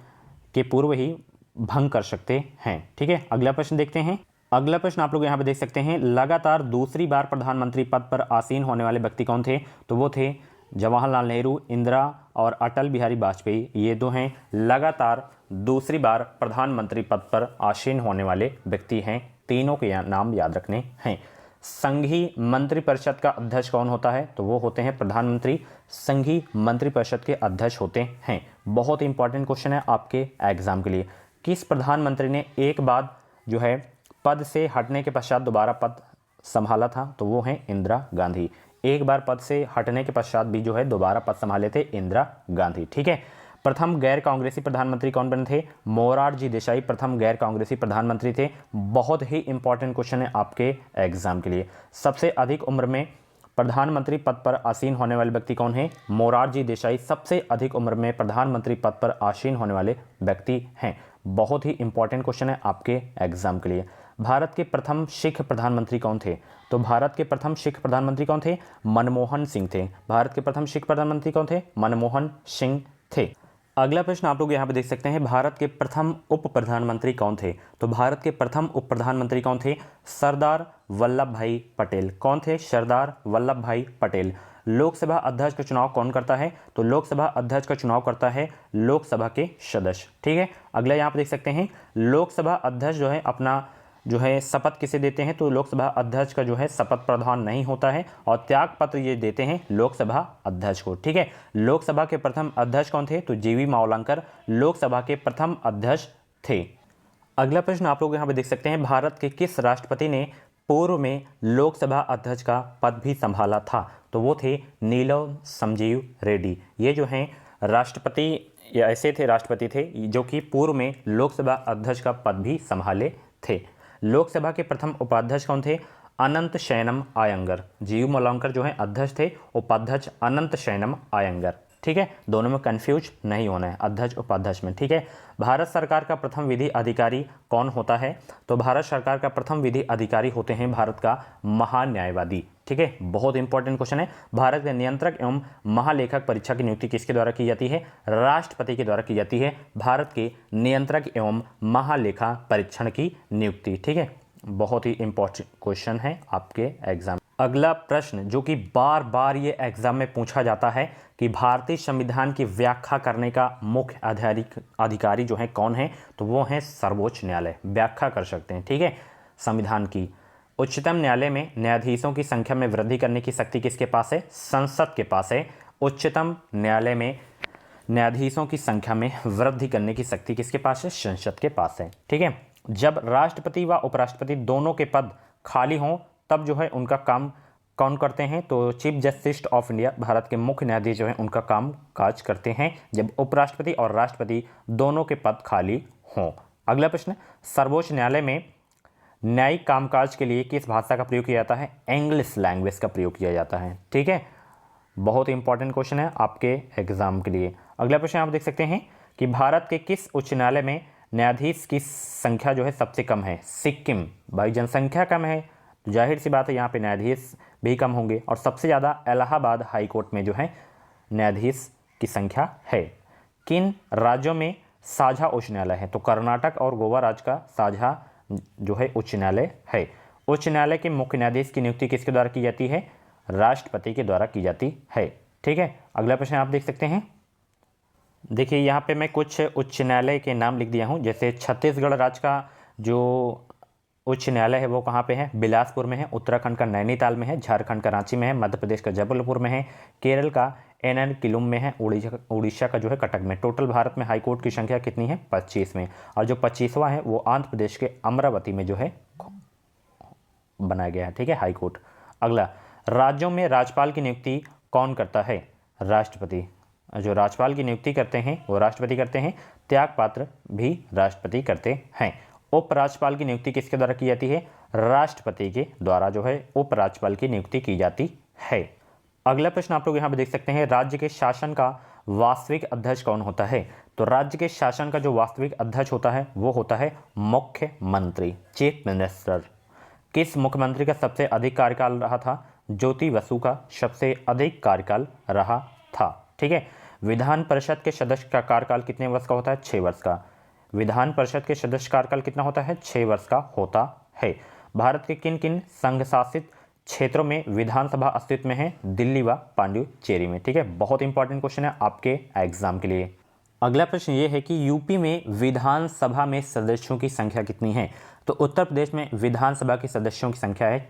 के पूर्व ही भंग कर सकते हैं। ठीक है, अगला प्रश्न देखते हैं। अगला प्रश्न आप लोग यहाँ पे देख सकते हैं लगातार दूसरी बार प्रधानमंत्री पद पर आसीन होने वाले व्यक्ति कौन थे? तो वो थे जवाहरलाल नेहरू, इंदिरा और अटल बिहारी वाजपेयी। ये दो हैं लगातार दूसरी बार प्रधानमंत्री पद पर आसीन होने वाले व्यक्ति हैं। तीनों के नाम याद रखने हैं। संघीय मंत्रिपरिषद का अध्यक्ष कौन होता है? तो वो होते हैं प्रधानमंत्री, संघीय मंत्रिपरिषद के अध्यक्ष होते हैं। बहुत इंपॉर्टेंट क्वेश्चन है आपके एग्जाम के लिए। किस प्रधानमंत्री ने एक बार जो है पद से हटने के पश्चात दोबारा पद संभाला था? तो वो हैं इंदिरा गांधी। एक बार पद से हटने के पश्चात भी जो है दोबारा पद संभाले थे इंदिरा गांधी। ठीक है। प्रथम गैर कांग्रेसी प्रधानमंत्री कौन बने थे? मोरारजी देसाई प्रथम गैर कांग्रेसी प्रधानमंत्री थे। बहुत ही इंपॉर्टेंट क्वेश्चन है आपके एग्जाम के लिए। सबसे अधिक उम्र में प्रधानमंत्री पद पर आसीन होने वाले व्यक्ति कौन है? मोरारजी देसाई सबसे अधिक उम्र में प्रधानमंत्री पद पर आसीन होने वाले व्यक्ति हैं। बहुत ही इंपॉर्टेंट क्वेश्चन है आपके एग्जाम के लिए। भारत के प्रथम सिख प्रधानमंत्री कौन थे? तो भारत के प्रथम सिख प्रधानमंत्री कौन थे? मनमोहन सिंह थे। भारत के प्रथम सिख प्रधानमंत्री कौन थे? मनमोहन सिंह थे। अगला प्रश्न आप लोग यहाँ पे देख सकते हैं, भारत के प्रथम उप प्रधानमंत्री कौन थे? तो भारत के प्रथम उप प्रधानमंत्री कौन थे? सरदार वल्लभ भाई पटेल। कौन थे? सरदार वल्लभ भाई पटेल। लोकसभा अध्यक्ष का चुनाव कौन करता है? तो लोकसभा अध्यक्ष का चुनाव करता है लोकसभा के सदस्य। ठीक है। अगला यहाँ पे देख सकते हैं, लोकसभा अध्यक्ष जो है अपना जो है शपथ किसे देते हैं? तो लोकसभा अध्यक्ष का जो है शपथ प्रदान नहीं होता है और त्याग पत्र ये देते हैं लोकसभा अध्यक्ष को। ठीक है। लोकसभा के प्रथम अध्यक्ष कौन थे? तो जीवी मावलंकर लोकसभा के प्रथम अध्यक्ष थे। अगला प्रश्न आप लोग यहाँ पे देख सकते हैं, भारत के किस राष्ट्रपति ने पूर्व में लोकसभा अध्यक्ष का पद भी संभाला था? तो वो थे नीलम संजीव रेड्डी। ये जो हैं राष्ट्रपति या ऐसे थे राष्ट्रपति थे जो कि पूर्व में लोकसभा अध्यक्ष का पद भी संभाले थे। लोकसभा के प्रथम उपाध्यक्ष कौन थे? अनंत शयनम आयंगर। जीव मावलंकर जो है अध्यक्ष थे, उपाध्यक्ष अनंत शयनम आयंगर। ठीक है। दोनों में कंफ्यूज नहीं होना है अध्यक्ष उपाध्यक्ष में। ठीक है। भारत सरकार का प्रथम विधि अधिकारी कौन होता है? तो भारत सरकार का प्रथम विधि अधिकारी होते हैं भारत का महान्यायवादी। ठीक है। बहुत इंपॉर्टेंट क्वेश्चन है। भारत के नियंत्रक एवं महालेखक परीक्षा की नियुक्ति किसके द्वारा की जाती है? राष्ट्रपति के द्वारा की जाती है। भारत के नियंत्रक एवं महालेखा परीक्षण की नियुक्ति। ठीक है। बहुत ही इंपॉर्टेंट क्वेश्चन है आपके एग्जाम। अगला प्रश्न जो कि बार बार ये एग्जाम में पूछा जाता है कि भारतीय संविधान की व्याख्या करने का मुख्य अधिकारी जो है कौन है? तो वो है सर्वोच्च न्यायालय। व्याख्या कर सकते हैं। ठीक है। संविधान की उच्चतम न्यायालय में न्यायाधीशों की संख्या में वृद्धि करने की शक्ति किसके पास है? संसद के पास है। उच्चतम न्यायालय में न्यायाधीशों की संख्या में वृद्धि करने की शक्ति किसके पास है? संसद के पास है। ठीक है। जब राष्ट्रपति व उपराष्ट्रपति दोनों के पद खाली हों तब जो है उनका काम कौन करते हैं? तो chief justice of India Bharat के मुख्य न्यायाधीश जो है उनका काम काज करते हैं जब उपराष्ट्रपति और राष्ट्रपति दोनों के पद खाली हों। अगला प्रश्न, सर्वोच्च न्यायालय में न्यायिक कामकाज के लिए किस भाषा का प्रयोग किया जाता है? इंग्लिश लैंग्वेज का प्रयोग किया जाता है। ठीक है। बहुत इंपॉर्टेंट क्वेश्चन है आपके एग्जाम के लिए। अगला प्रश्न आप देख सकते हैं कि भारत के किस उच्च न्यायालय में न्यायाधीश की संख्या जो है सबसे कम है? सिक्किम। भाई जनसंख्या कम है तो जाहिर सी बात है यहाँ पे न्यायाधीश भी कम होंगे। और सबसे ज़्यादा इलाहाबाद हाई कोर्ट में जो है न्यायाधीश की संख्या है। किन राज्यों में साझा उच्च न्यायालय है? तो कर्नाटक और गोवा राज्य का साझा जो है उच्च न्यायालय है। उच्च न्यायालय के मुख्य न्यायाधीश की नियुक्ति किसके द्वारा की जाती है? राष्ट्रपति के द्वारा की जाती है। ठीक है। अगला प्रश्न आप देख सकते हैं, देखिए यहाँ पे मैं कुछ उच्च न्यायालय के नाम लिख दिया हूँ। जैसे छत्तीसगढ़ राज्य का जो उच्च न्यायालय है वो कहाँ पे है? बिलासपुर में है। उत्तराखंड का नैनीताल में है। झारखंड का रांची में है। मध्य प्रदेश का जबलपुर में है। केरल का एर्नाकुलम में है। उड़ीसा का जो है कटक में। टोटल भारत में हाई कोर्ट की संख्या कितनी है? 25 में। और जो 25वां है वो आंध्र प्रदेश के अमरावती में जो है बनाया गया है। ठीक है, हाई कोर्ट। अगला, राज्यों में राज्यपाल की नियुक्ति कौन करता है? राष्ट्रपति। जो राज्यपाल की नियुक्ति करते हैं वो राष्ट्रपति करते हैं। त्यागपत्र भी राष्ट्रपति करते हैं। उपराज्यपाल की नियुक्ति किसके द्वारा की जाती है? राष्ट्रपति के द्वारा जो है उपराज्यपाल की नियुक्ति की जाती है। अगला प्रश्न आप लोग यहाँ पे देख सकते हैं, राज्य के शासन का वास्तविक अध्यक्ष कौन होता है? तो राज्य के शासन का जो वास्तविक अध्यक्ष होता है वो होता है मुख्यमंत्री, चीफ मिनिस्टर। किस मुख्यमंत्री का सबसे अधिक कार्यकाल रहा था? ज्योति बसु का सबसे अधिक कार्यकाल रहा था। ठीक है। विधान परिषद के सदस्य का कार्यकाल कितने वर्ष का होता है? 6 वर्ष का। विधान परिषद के सदस्य कार्यकाल कितना होता है? 6 वर्ष का होता है। भारत के किन किन संघ शासित क्षेत्रों में विधानसभा अस्तित्व में है? दिल्ली व पांडिचेरी में। ठीक है, बहुत इंपॉर्टेंट क्वेश्चन है आपके एग्जाम के लिए। अगला प्रश्न ये है कि यूपी में विधानसभा में सदस्यों की संख्या कितनी है? तो उत्तर प्रदेश में विधानसभा के सदस्यों की संख्या है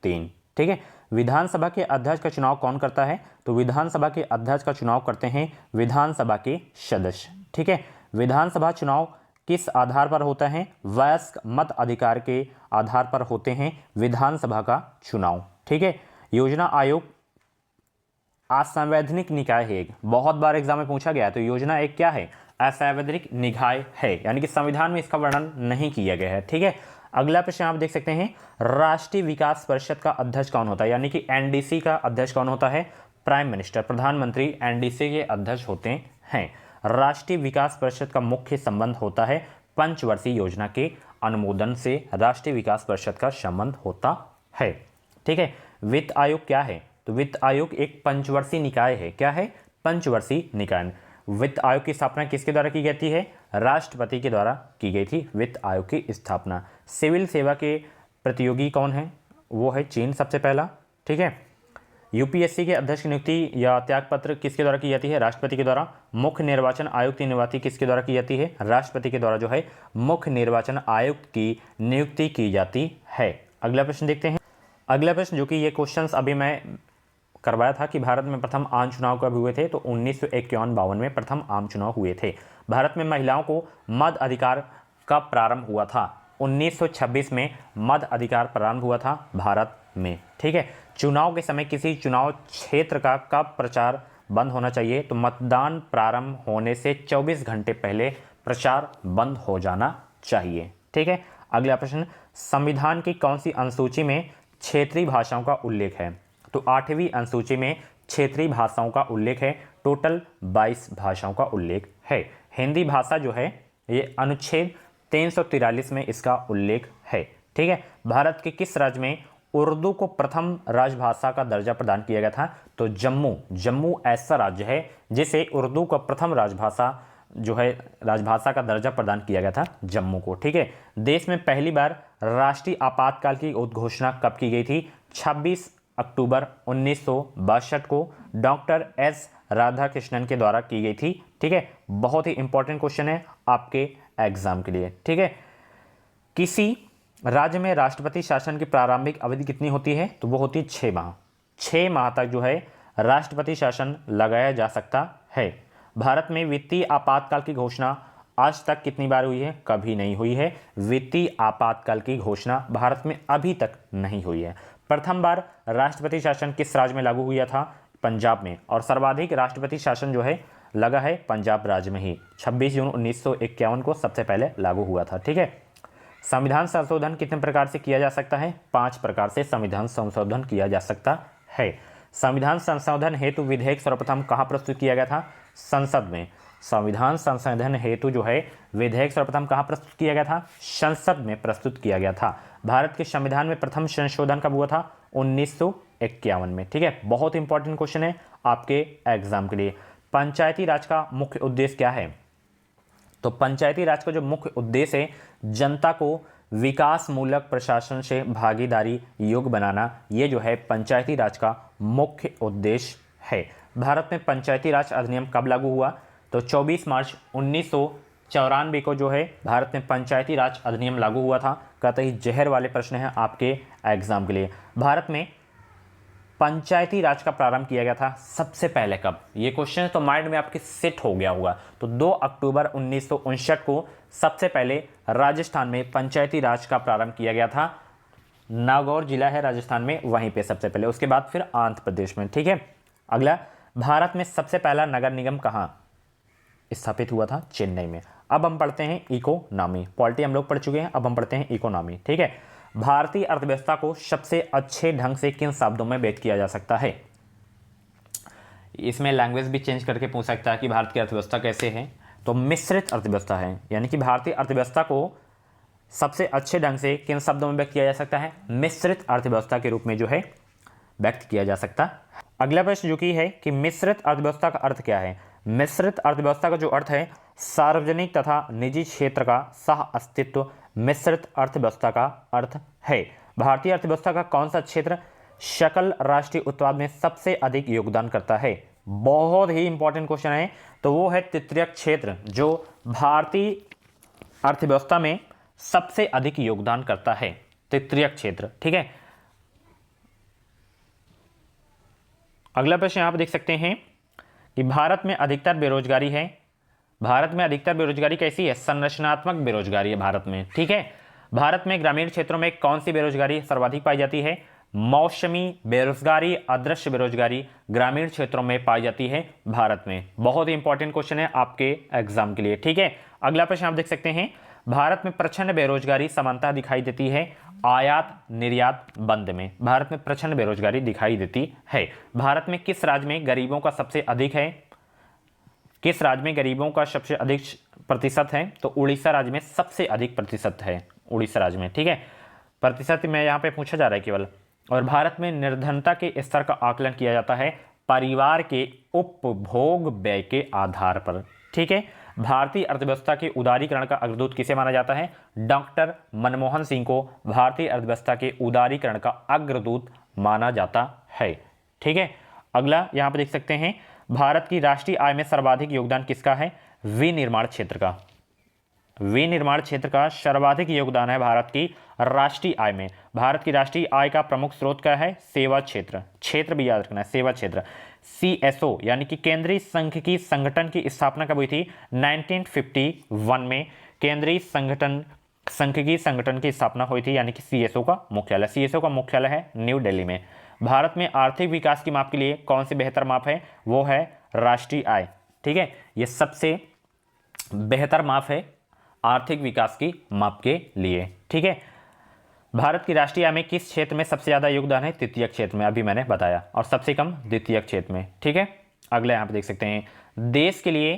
3। ठीक है, विधानसभा के अध्यक्ष का चुनाव कौन करता है? तो विधानसभा के अध्यक्ष का चुनाव करते हैं विधानसभा के सदस्य। ठीक है, विधानसभा चुनाव किस आधार पर होता है? वयस्क मत अधिकार के आधार पर होते हैं विधानसभा का चुनाव। ठीक है, योजना आयोग असंवैधानिक निकाय है, एक बहुत बार एग्जाम में पूछा गया है। तो योजना एक क्या है? असंवैधानिक निकाय है, यानी कि संविधान में इसका वर्णन नहीं किया गया है। ठीक है, अगला प्रश्न आप देख सकते हैं, राष्ट्रीय विकास परिषद का अध्यक्ष कौन होता है? यानी कि एनडीसी का अध्यक्ष कौन होता है? प्राइम मिनिस्टर, प्रधानमंत्री एनडीसी के अध्यक्ष होते हैं। राष्ट्रीय विकास परिषद का मुख्य संबंध होता है पंचवर्षीय योजना के अनुमोदन से राष्ट्रीय विकास परिषद का संबंध होता है। ठीक है, वित्त आयोग क्या है? तो वित्त आयोग एक पंचवर्षीय निकाय है। क्या है? पंचवर्षीय निकाय। वित्त आयोग की स्थापना किसके द्वारा की जाती है? राष्ट्रपति के द्वारा की गई थी वित्त आयोग की स्थापना। सिविल सेवा के प्रतियोगी कौन है? वो है चीन सबसे पहला। ठीक है, यूपीएससी के अध्यक्ष की नियुक्ति या त्यागपत्र किसके द्वारा की जाती है? राष्ट्रपति के द्वारा। मुख्य निर्वाचन आयुक्त की नियुक्ति किसके द्वारा की जाती है? राष्ट्रपति के द्वारा जो है मुख्य निर्वाचन आयुक्त की नियुक्ति की जाती है। अगला प्रश्न देखते हैं। अगला प्रश्न, जो कि ये क्वेश्चंस अभी मैं करवाया था कि भारत में प्रथम आम चुनाव कब हुए थे? तो 1951-52 में प्रथम आम चुनाव हुए थे। भारत में महिलाओं को मत अधिकार कब प्रारंभ हुआ था? 1926 में मत अधिकार प्रारंभ हुआ था भारत में। ठीक है, चुनाव के समय किसी चुनाव क्षेत्र का कब प्रचार बंद होना चाहिए? तो मतदान प्रारंभ होने से 24 घंटे पहले प्रचार बंद हो जाना चाहिए। ठीक है, अगला प्रश्न, संविधान की कौन सी अनुसूची में क्षेत्रीय भाषाओं का उल्लेख है? तो 8वीं अनुसूची में क्षेत्रीय भाषाओं का उल्लेख है। टोटल 22 भाषाओं का उल्लेख है। हिंदी भाषा जो है ये अनुच्छेद 343 में इसका उल्लेख है। ठीक है, भारत के किस राज्य में उर्दू को प्रथम राजभाषा का दर्जा प्रदान किया गया था? तो जम्मू ऐसा राज्य है जिसे उर्दू को प्रथम राजभाषा जो है राजभाषा का दर्जा प्रदान किया गया था, जम्मू को। ठीक है, देश में पहली बार राष्ट्रीय आपातकाल की उद्घोषणा कब की गई थी? 26 अक्टूबर 1962 को डॉक्टर एस राधाकृष्णन के द्वारा की गई थी। ठीक है, बहुत ही इंपॉर्टेंट क्वेश्चन है आपके एग्जाम के लिए। ठीक है, किसी राज्य में राष्ट्रपति शासन की प्रारंभिक अवधि कितनी होती है? तो वो होती है 6 माह। 6 माह तक जो है राष्ट्रपति शासन लगाया जा सकता है। भारत में वित्तीय आपातकाल की घोषणा आज तक कितनी बार हुई है? कभी नहीं हुई है। वित्तीय आपातकाल की घोषणा भारत में अभी तक नहीं हुई है। प्रथम बार राष्ट्रपति शासन किस राज्य में लागू हुआ था? पंजाब में। और सर्वाधिक राष्ट्रपति शासन जो है लगा है पंजाब राज्य में ही। 26 जून 1951 को सबसे पहले लागू हुआ था। ठीक है, संविधान संशोधन कितने प्रकार से किया जा सकता है? 5 प्रकार से संविधान संशोधन किया जा सकता है। संविधान संशोधन हेतु विधेयक सर्वप्रथम कहाँ प्रस्तुत किया गया था? संसद में। संविधान संशोधन हेतु जो है विधेयक सर्वप्रथम कहाँ प्रस्तुत किया गया था? संसद में प्रस्तुत किया गया था। भारत के संविधान में प्रथम संशोधन कब हुआ था? 1951 में। ठीक है, बहुत इंपॉर्टेंट क्वेश्चन है आपके एग्जाम के लिए। पंचायती राज का मुख्य उद्देश्य क्या है? तो पंचायती राज का जो मुख्य उद्देश्य है जनता को विकास मूलक प्रशासन से भागीदारी योग्य बनाना, ये जो है पंचायती राज का मुख्य उद्देश्य है। भारत में पंचायती राज अधिनियम कब लागू हुआ? तो 24 मार्च 1994 को जो है भारत में पंचायती राज अधिनियम लागू हुआ था। कतई जहर वाले प्रश्न हैं आपके एग्जाम के लिए। भारत में पंचायती राज का प्रारंभ किया गया था सबसे पहले कब? ये क्वेश्चन तो माइंड में आपके सेट हो गया होगा। तो 2 अक्टूबर 1959 को सबसे पहले राजस्थान में पंचायती राज का प्रारंभ किया गया था। नागौर जिला है राजस्थान में, वहीं पे सबसे पहले। उसके बाद फिर आंध्र प्रदेश में। ठीक है, अगला, भारत में सबसे पहला नगर निगम कहाँ स्थापित हुआ था? चेन्नई में। अब हम पढ़ते हैं इकोनॉमी। पॉलिटी हम लोग पढ़ चुके हैं, अब हम पढ़ते हैं इकोनॉमी। ठीक है, भारतीय अर्थव्यवस्था को सबसे अच्छे ढंग से किन शब्दों में व्यक्त किया जा सकता है? इसमें लैंग्वेज भी चेंज करके पूछ सकता है कि भारत की अर्थव्यवस्था कैसे है। तो मिश्रित अर्थव्यवस्था है, यानी कि भारतीय अर्थव्यवस्था को सबसे अच्छे ढंग से किन शब्दों में व्यक्त किया जा सकता है? मिश्रित अर्थव्यवस्था के रूप में जो है व्यक्त किया जा सकता है। अगला प्रश्न जो कि है कि मिश्रित अर्थव्यवस्था का अर्थ क्या है? मिश्रित अर्थव्यवस्था का जो अर्थ है सार्वजनिक तथा निजी क्षेत्र का सह अस्तित्व मिश्रित अर्थव्यवस्था का अर्थ है। भारतीय अर्थव्यवस्था का कौन सा क्षेत्र सकल राष्ट्रीय उत्पाद में सबसे अधिक योगदान करता है? बहुत ही इंपॉर्टेंट क्वेश्चन है। तो वो है तृतीयक क्षेत्र, जो भारतीय अर्थव्यवस्था में सबसे अधिक योगदान करता है, तृतीयक क्षेत्र। ठीक है, अगला प्रश्न यहाँ पर देख सकते हैं कि भारत में अधिकतर बेरोजगारी है। भारत में अधिकतर बेरोजगारी कैसी है? संरचनात्मक बेरोजगारी है भारत में। ठीक है, भारत में ग्रामीण क्षेत्रों में कौन सी बेरोजगारी सर्वाधिक पाई जाती है? मौसमी बेरोजगारी, अदृश्य बेरोजगारी ग्रामीण क्षेत्रों में पाई जाती है भारत में। बहुत ही इंपॉर्टेंट क्वेश्चन है आपके एग्जाम के लिए। ठीक है, अगला प्रश्न आप देख सकते हैं, भारत में प्रचंड बेरोजगारी समानता दिखाई देती है आयात निर्यात बंद में। भारत में प्रचंड बेरोजगारी दिखाई देती है। भारत में किस राज्य में गरीबों का सबसे अधिक है? किस राज्य में गरीबों का सबसे अधिक प्रतिशत है? तो उड़ीसा राज्य में सबसे अधिक प्रतिशत है, उड़ीसा राज्य में। ठीक है, प्रतिशत में यहाँ पे पूछा जा रहा है केवल। और भारत में निर्धनता के स्तर का आकलन किया जाता है परिवार के उपभोग व्यय के आधार पर। ठीक है, भारतीय अर्थव्यवस्था के उदारीकरण का अग्रदूत किसे माना जाता है? डॉक्टर मनमोहन सिंह को भारतीय अर्थव्यवस्था के उदारीकरण का अग्रदूत माना जाता है। ठीक है, अगला यहाँ पर देख सकते हैं, भारत की राष्ट्रीय आय में सर्वाधिक योगदान किसका है? विनिर्माण क्षेत्र का। विनिर्माण क्षेत्र का सर्वाधिक योगदान है भारत की राष्ट्रीय आय में। भारत की राष्ट्रीय आय का प्रमुख स्रोत क्या है? सेवा क्षेत्र। क्षेत्र भी याद रखना है, सेवा क्षेत्र। CSO यानी कि केंद्रीय सांख्यिकी संगठन की स्थापना कब हुई थी? 1951 में केंद्रीय सांख्यिकी संगठन की स्थापना हुई थी, यानी कि CSO का मुख्यालय। CSO का मुख्यालय है न्यू दिल्ली में। भारत में आर्थिक विकास की माप के लिए कौन सी बेहतर माप है? वो है राष्ट्रीय आय। ठीक है, ये सबसे बेहतर माप है आर्थिक विकास की माप के लिए। ठीक है, भारत की राष्ट्रीय आय में किस क्षेत्र में सबसे ज्यादा योगदान है? तृतीय क्षेत्र में, अभी मैंने बताया, और सबसे कम द्वितीय क्षेत्र में। ठीक है, अगले यहां पे देख सकते हैं, देश के लिए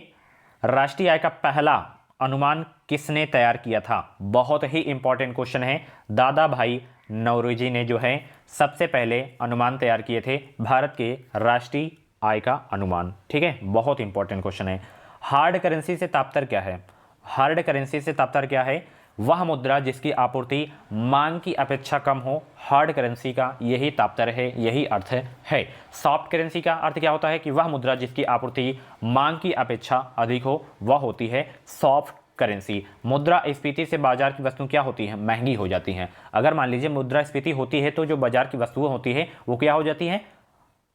राष्ट्रीय आय का पहला अनुमान किसने तैयार किया था? बहुत ही इंपॉर्टेंट क्वेश्चन है। दादा भाई नौरोजी ने जो है सबसे पहले अनुमान तैयार किए थे भारत के राष्ट्रीय आय का अनुमान। ठीक है, बहुत इंपॉर्टेंट क्वेश्चन है। हार्ड करेंसी से तात्पर्य क्या है? हार्ड करेंसी से तात्पर्य क्या है? वह मुद्रा जिसकी आपूर्ति मांग की अपेक्षा कम हो, हार्ड करेंसी का यही तात्पर्य है, यही अर्थ है। सॉफ्ट करेंसी का अर्थ क्या होता है? कि वह मुद्रा जिसकी आपूर्ति मांग की अपेक्षा अधिक हो, वह होती है सॉफ्ट करेंसी। मुद्रास्फीति से बाजार की वस्तु क्या होती है? महंगी हो जाती हैं। अगर मान लीजिए मुद्रास्फीति होती है तो जो बाजार की वस्तुएं होती है वो क्या हो जाती हैं?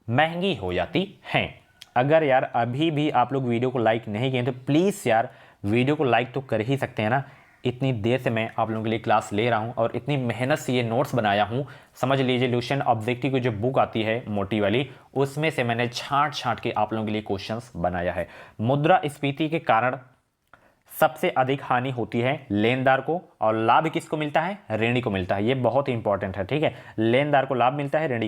महंगी हो जाती हैं। अगर यार अभी भी आप लोग वीडियो को लाइक नहीं किए तो प्लीज़ यार वीडियो को लाइक तो कर ही सकते हैं ना। इतनी देर से मैं आप लोगों के लिए क्लास ले रहा हूं और इतनी मेहनत से ये नोट्स बनाया हूं। समझ लीजिए ल्यूशन ऑब्जेक्टिव की जो बुक आती है मोटी वाली, उसमें से मैंने छांट छांट के आप लोगों के लिए क्वेश्चंस बनाया है। मुद्रास्फीति के कारण सबसे अधिक हानि होती है लेनदार को, और लाभ किसको मिलता है? ऋणी को मिलता है। ये बहुत ही इंपॉर्टेंट है। ठीक है, लेनदार को लाभ मिलता है, लाभ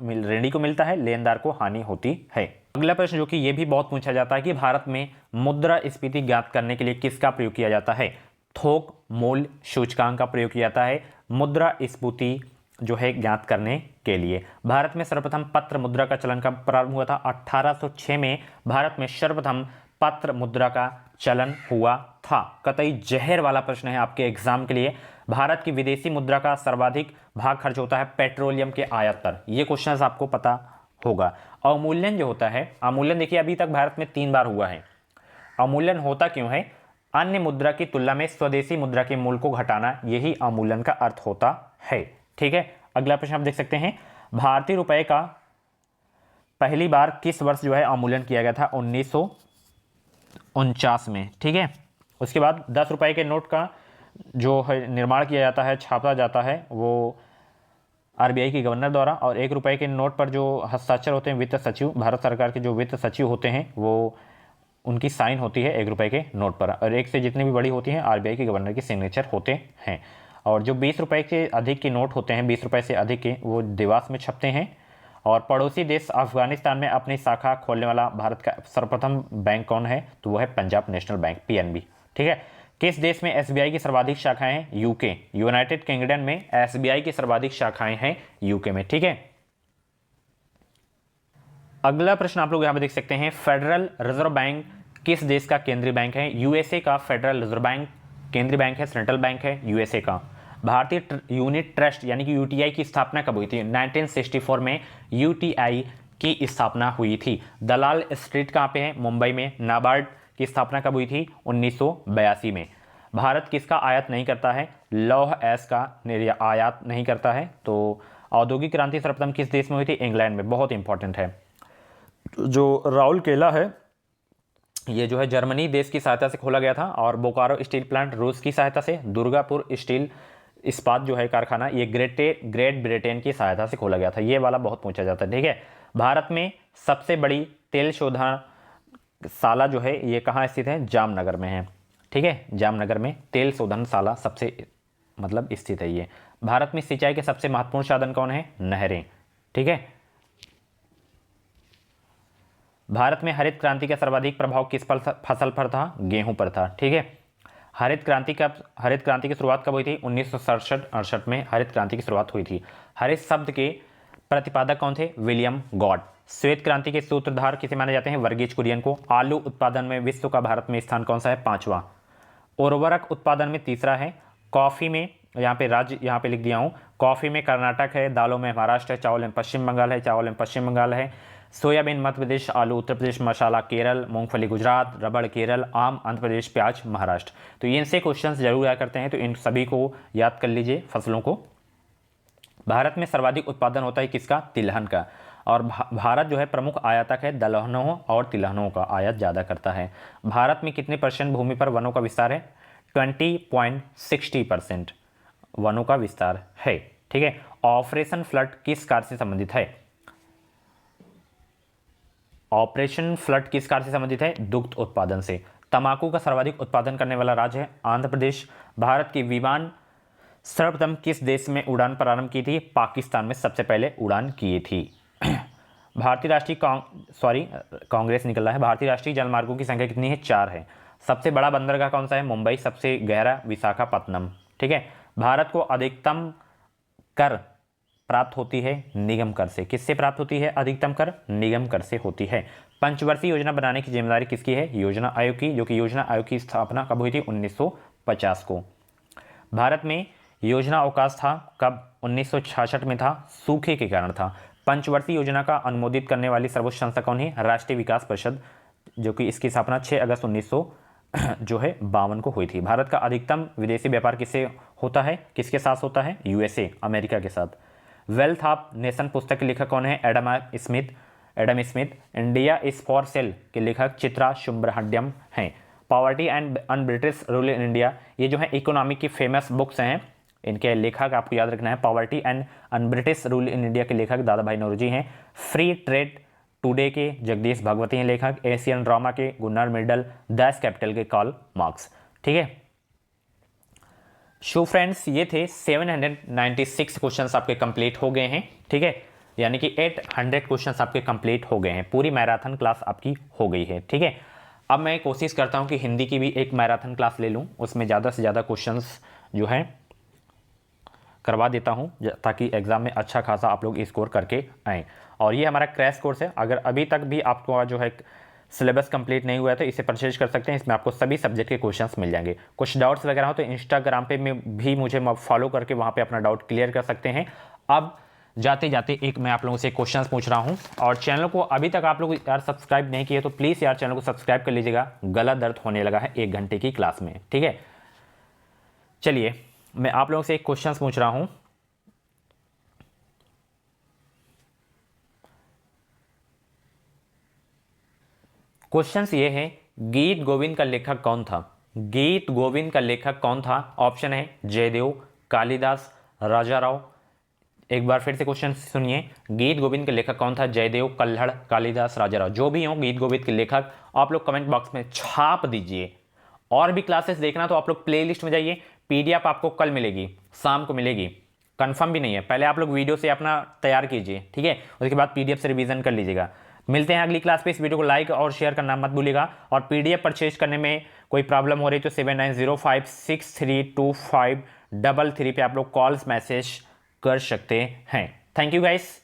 ऋणी को मिलता है, लेनदार को हानि होती है। अगला प्रश्न जो कि ये भी बहुत पूछा जाता है कि भारत में मुद्रास्फीति ज्ञात करने के लिए किसका प्रयोग किया जाता है? थोक मूल्य सूचकांक का प्रयोग किया जाता है मुद्रास्फीति जो है ज्ञात करने के लिए। भारत में सर्वप्रथम पत्र मुद्रा का चलन कब प्रारंभ हुआ था? 1806 में भारत में सर्वप्रथम पत्र मुद्रा का चलन हुआ था। कतई जहर वाला प्रश्न है आपके एग्जाम के लिए। भारत की विदेशी मुद्रा का सर्वाधिक भाग खर्च होता है पेट्रोलियम के आयात पर। यह क्वेश्चन आपको पता होगा। अवमूल्यन जो होता है, अवमूल्यन देखिए अभी तक भारत में 3 बार हुआ है। अवमूल्यन होता क्यों है? अन्य मुद्रा की तुलना में स्वदेशी मुद्रा के मूल्य को घटाना, यही अवमूल्यन का अर्थ होता है। ठीक है, अगला प्रश्न आप देख सकते हैं, भारतीय रुपए का पहली बार किस वर्ष जो है अवमूल्यन किया गया था? 1949 में। ठीक है, उसके बाद 10 रुपए के नोट का जो है निर्माण किया जाता है, छापा जाता है, वो RBI के गवर्नर द्वारा, और 1 रुपए के नोट पर जो हस्ताक्षर होते हैं वित्त सचिव, भारत सरकार के जो वित्त सचिव होते हैं वो उनकी साइन होती है 1 रुपए के नोट पर, और 1 से जितनी भी बड़ी होती हैं RBI के गवर्नर की सिग्नेचर होते हैं। और जो 20 रुपए के अधिक के नोट होते हैं, 20 रुपए से अधिक के, वो देवास में छपते हैं। और पड़ोसी देश अफगानिस्तान में अपनी शाखा खोलने वाला भारत का सर्वप्रथम बैंक कौन है? तो वो है पंजाब नेशनल बैंक, PNB। ठीक है, किस देश में SBI की सर्वाधिक शाखाएं हैं? यूके, यूनाइटेड किंगडम में SBI की सर्वाधिक शाखाएं हैं यूके में। ठीक है, अगला प्रश्न आप लोग यहां पे देख सकते हैं, फेडरल रिजर्व बैंक किस देश का केंद्रीय बैंक है? USA का फेडरल रिजर्व बैंक केंद्रीय बैंक है, सेंट्रल बैंक है USA का। भारतीय यूनिट ट्रस्ट यानी कि UTI की स्थापना कब हुई थी? 1964 में UTI की स्थापना हुई थी। दलाल स्ट्रीट कहाँ पे है? मुंबई में। नाबार्ड की स्थापना कब हुई थी? 1982 में। भारत किसका आयात नहीं करता है? लौह एस का आयात नहीं करता है। तो औद्योगिक क्रांति सर्वप्रथम किस देश में हुई थी? इंग्लैंड में। बहुत इंपॉर्टेंट है। जो राउल केला है ये जो है जर्मनी देश की सहायता से खोला गया था, और बोकारो स्टील प्लांट रूस की सहायता से, दुर्गापुर स्टील इस्पात जो है कारखाना ये ग्रेट ब्रिटेन की सहायता से खोला गया था। ये वाला बहुत पूछा जाता है, ठीक है। भारत में सबसे बड़ी तेल शोधनशाला जो है ये कहाँ स्थित है? जामनगर में है, ठीक है। जामनगर में तेल शोधनशाला सबसे मतलब स्थित है ये। भारत में सिंचाई के सबसे महत्वपूर्ण साधन कौन है? नहरें, ठीक है। भारत में हरित क्रांति का सर्वाधिक प्रभाव किस फसल पर था? गेहूं पर था, ठीक है। हरित क्रांति की शुरुआत कब हुई थी? 1967-68 में हरित क्रांति की शुरुआत हुई थी। हरित शब्द के प्रतिपादक कौन थे? William God. श्वेत क्रांति के सूत्रधार किसे माने जाते हैं? वर्गीज कुरियन को। आलू उत्पादन में विश्व का भारत में स्थान कौन सा है? 5वां। उर्वरक उत्पादन में 3रा है। कॉफी में यहाँ पे राज्य यहाँ पे लिख दिया हूँ, कॉफी में कर्नाटक है, दालों में महाराष्ट्र है, चावल में पश्चिम बंगाल है, सोयाबीन मध्य प्रदेश, आलू उत्तर प्रदेश, मसाला केरल, मूंगफली गुजरात, रबड़ केरल, आम आंध्र प्रदेश, प्याज महाराष्ट्र। तो इनसे क्वेश्चंस जरूर आया करते हैं, तो इन सभी को याद कर लीजिए फसलों को। भारत में सर्वाधिक उत्पादन होता है किसका? तिलहन का। और भारत जो है प्रमुख आयातक है, दलहनों और तिलहनों का आयात ज़्यादा करता है। भारत में कितने % भूमि पर वनों का विस्तार है? 20.60% वनों का विस्तार है, ठीक है। ऑपरेशन फ्लड किस कार्य से संबंधित है? ऑपरेशन फ्लड किस कार्य से संबंधित है? दुग्ध उत्पादन से। तंबाकू का सर्वाधिक उत्पादन करने वाला राज्य है आंध्र प्रदेश। भारत की विमान सर्वप्रथम किस देश में उड़ान प्रारंभ की थी? पाकिस्तान में सबसे पहले उड़ान की थी। भारतीय राष्ट्रीय कांग्रेस निकल रहा है। भारतीय राष्ट्रीय जलमार्गों की संख्या कितनी है? 4 है। सबसे बड़ा बंदरगाह कौन सा है? मुंबई। सबसे गहरा विशाखापत्तनम, ठीक है। भारत को अधिकतम कर प्राप्त होती है निगम कर से। किससे प्राप्त होती है अधिकतम कर? निगम कर से होती है। पंचवर्षीय योजना बनाने की जिम्मेदारी किसकी है? योजना आयोग की, जो कि योजना आयोग की स्थापना कब हुई थी? 1950 को। भारत में योजना अवकाश था कब? 1966 में था, सूखे के कारण था। पंचवर्षीय योजना का अनुमोदित करने वाली सर्वोच्च संस्था कौन है? राष्ट्रीय विकास परिषद, जो कि इसकी स्थापना 6 अगस्त 1952 को हुई थी। भारत का अधिकतम विदेशी व्यापार किससे होता है? किसके साथ होता है? यूएसए, अमेरिका के साथ। वेल्थ ऑफ नेशन पुस्तक के लेखक कौन है? Adam Smith. India is for sale के लेखक चित्रा सुब्रह्मण्यम हैं। Poverty and un British rule in India, ये जो है इकोनॉमी की फेमस बुक्स हैं, इनके लेखक आपको याद रखना है। Poverty and un British rule in India के लेखक दादा भाई नौरोजी हैं। फ्री ट्रेड टुडे के जगदीश भगवती हैं लेखक। एशियन ड्रामा के गुन्नार मिडल। दैस कैपिटल के कार्ल मार्क्स, ठीक है। शो फ्रेंड्स, ये थे 796 क्वेश्चंस आपके कंप्लीट हो गए हैं, ठीक है। यानी कि 800 क्वेश्चंस आपके कंप्लीट हो गए हैं। पूरी मैराथन क्लास आपकी हो गई है, ठीक है। अब मैं कोशिश करता हूं कि हिंदी की भी एक मैराथन क्लास ले लूं, उसमें ज़्यादा से ज़्यादा क्वेश्चंस जो हैं करवा देता हूं, ताकि एग्जाम में अच्छा खासा आप लोग स्कोर करके आएँ। और ये हमारा क्रैश कोर्स है। अगर अभी तक भी आपको जो है सिलेबस कंप्लीट नहीं हुआ है तो इसे परचेज कर सकते हैं। इसमें आपको सभी सब्जेक्ट के क्वेश्चंस मिल जाएंगे। कुछ डाउट्स वगैरह हो तो इंस्टाग्राम पे में भी मुझे फॉलो करके वहाँ पे अपना डाउट क्लियर कर सकते हैं। अब जाते जाते एक मैं आप लोगों से क्वेश्चंस पूछ रहा हूँ, और चैनल को अभी तक आप लोग यार सब्सक्राइब नहीं किए तो प्लीज़ यार चैनल को सब्सक्राइब कर लीजिएगा। गला दर्द होने लगा है 1 घंटे की क्लास में, ठीक है। चलिए मैं आप लोगों से एक क्वेश्चन पूछ रहा हूँ। क्वेश्चंस ये है, गीत गोविंद का लेखक कौन था? गीत गोविंद का लेखक कौन था? ऑप्शन है जयदेव, कालिदास, राजा राव। एक बार फिर से क्वेश्चन सुनिए, गीत गोविंद के लेखक कौन था? जयदेव, कल्हड़, कालिदास, राजा राव। जो भी हो गीत गोविंद के लेखक आप लोग कमेंट बॉक्स में छाप दीजिए। और भी क्लासेस देखना तो आप लोग प्ले लिस्ट में जाइए। पीडीएफ आपको कल मिलेगी, शाम को मिलेगी, कंफर्म भी नहीं है। पहले आप लोग वीडियो से अपना तैयार कीजिए, ठीक है, उसके बाद पीडीएफ से रिवीजन कर लीजिएगा। मिलते हैं अगली क्लास पे। इस वीडियो को लाइक और शेयर करना मत भूलिएगा। और पीडीएफ परचेज करने में कोई प्रॉब्लम हो रही तो 7905632533 पे आप लोग कॉल्स मैसेज कर सकते हैं। Thank you guys.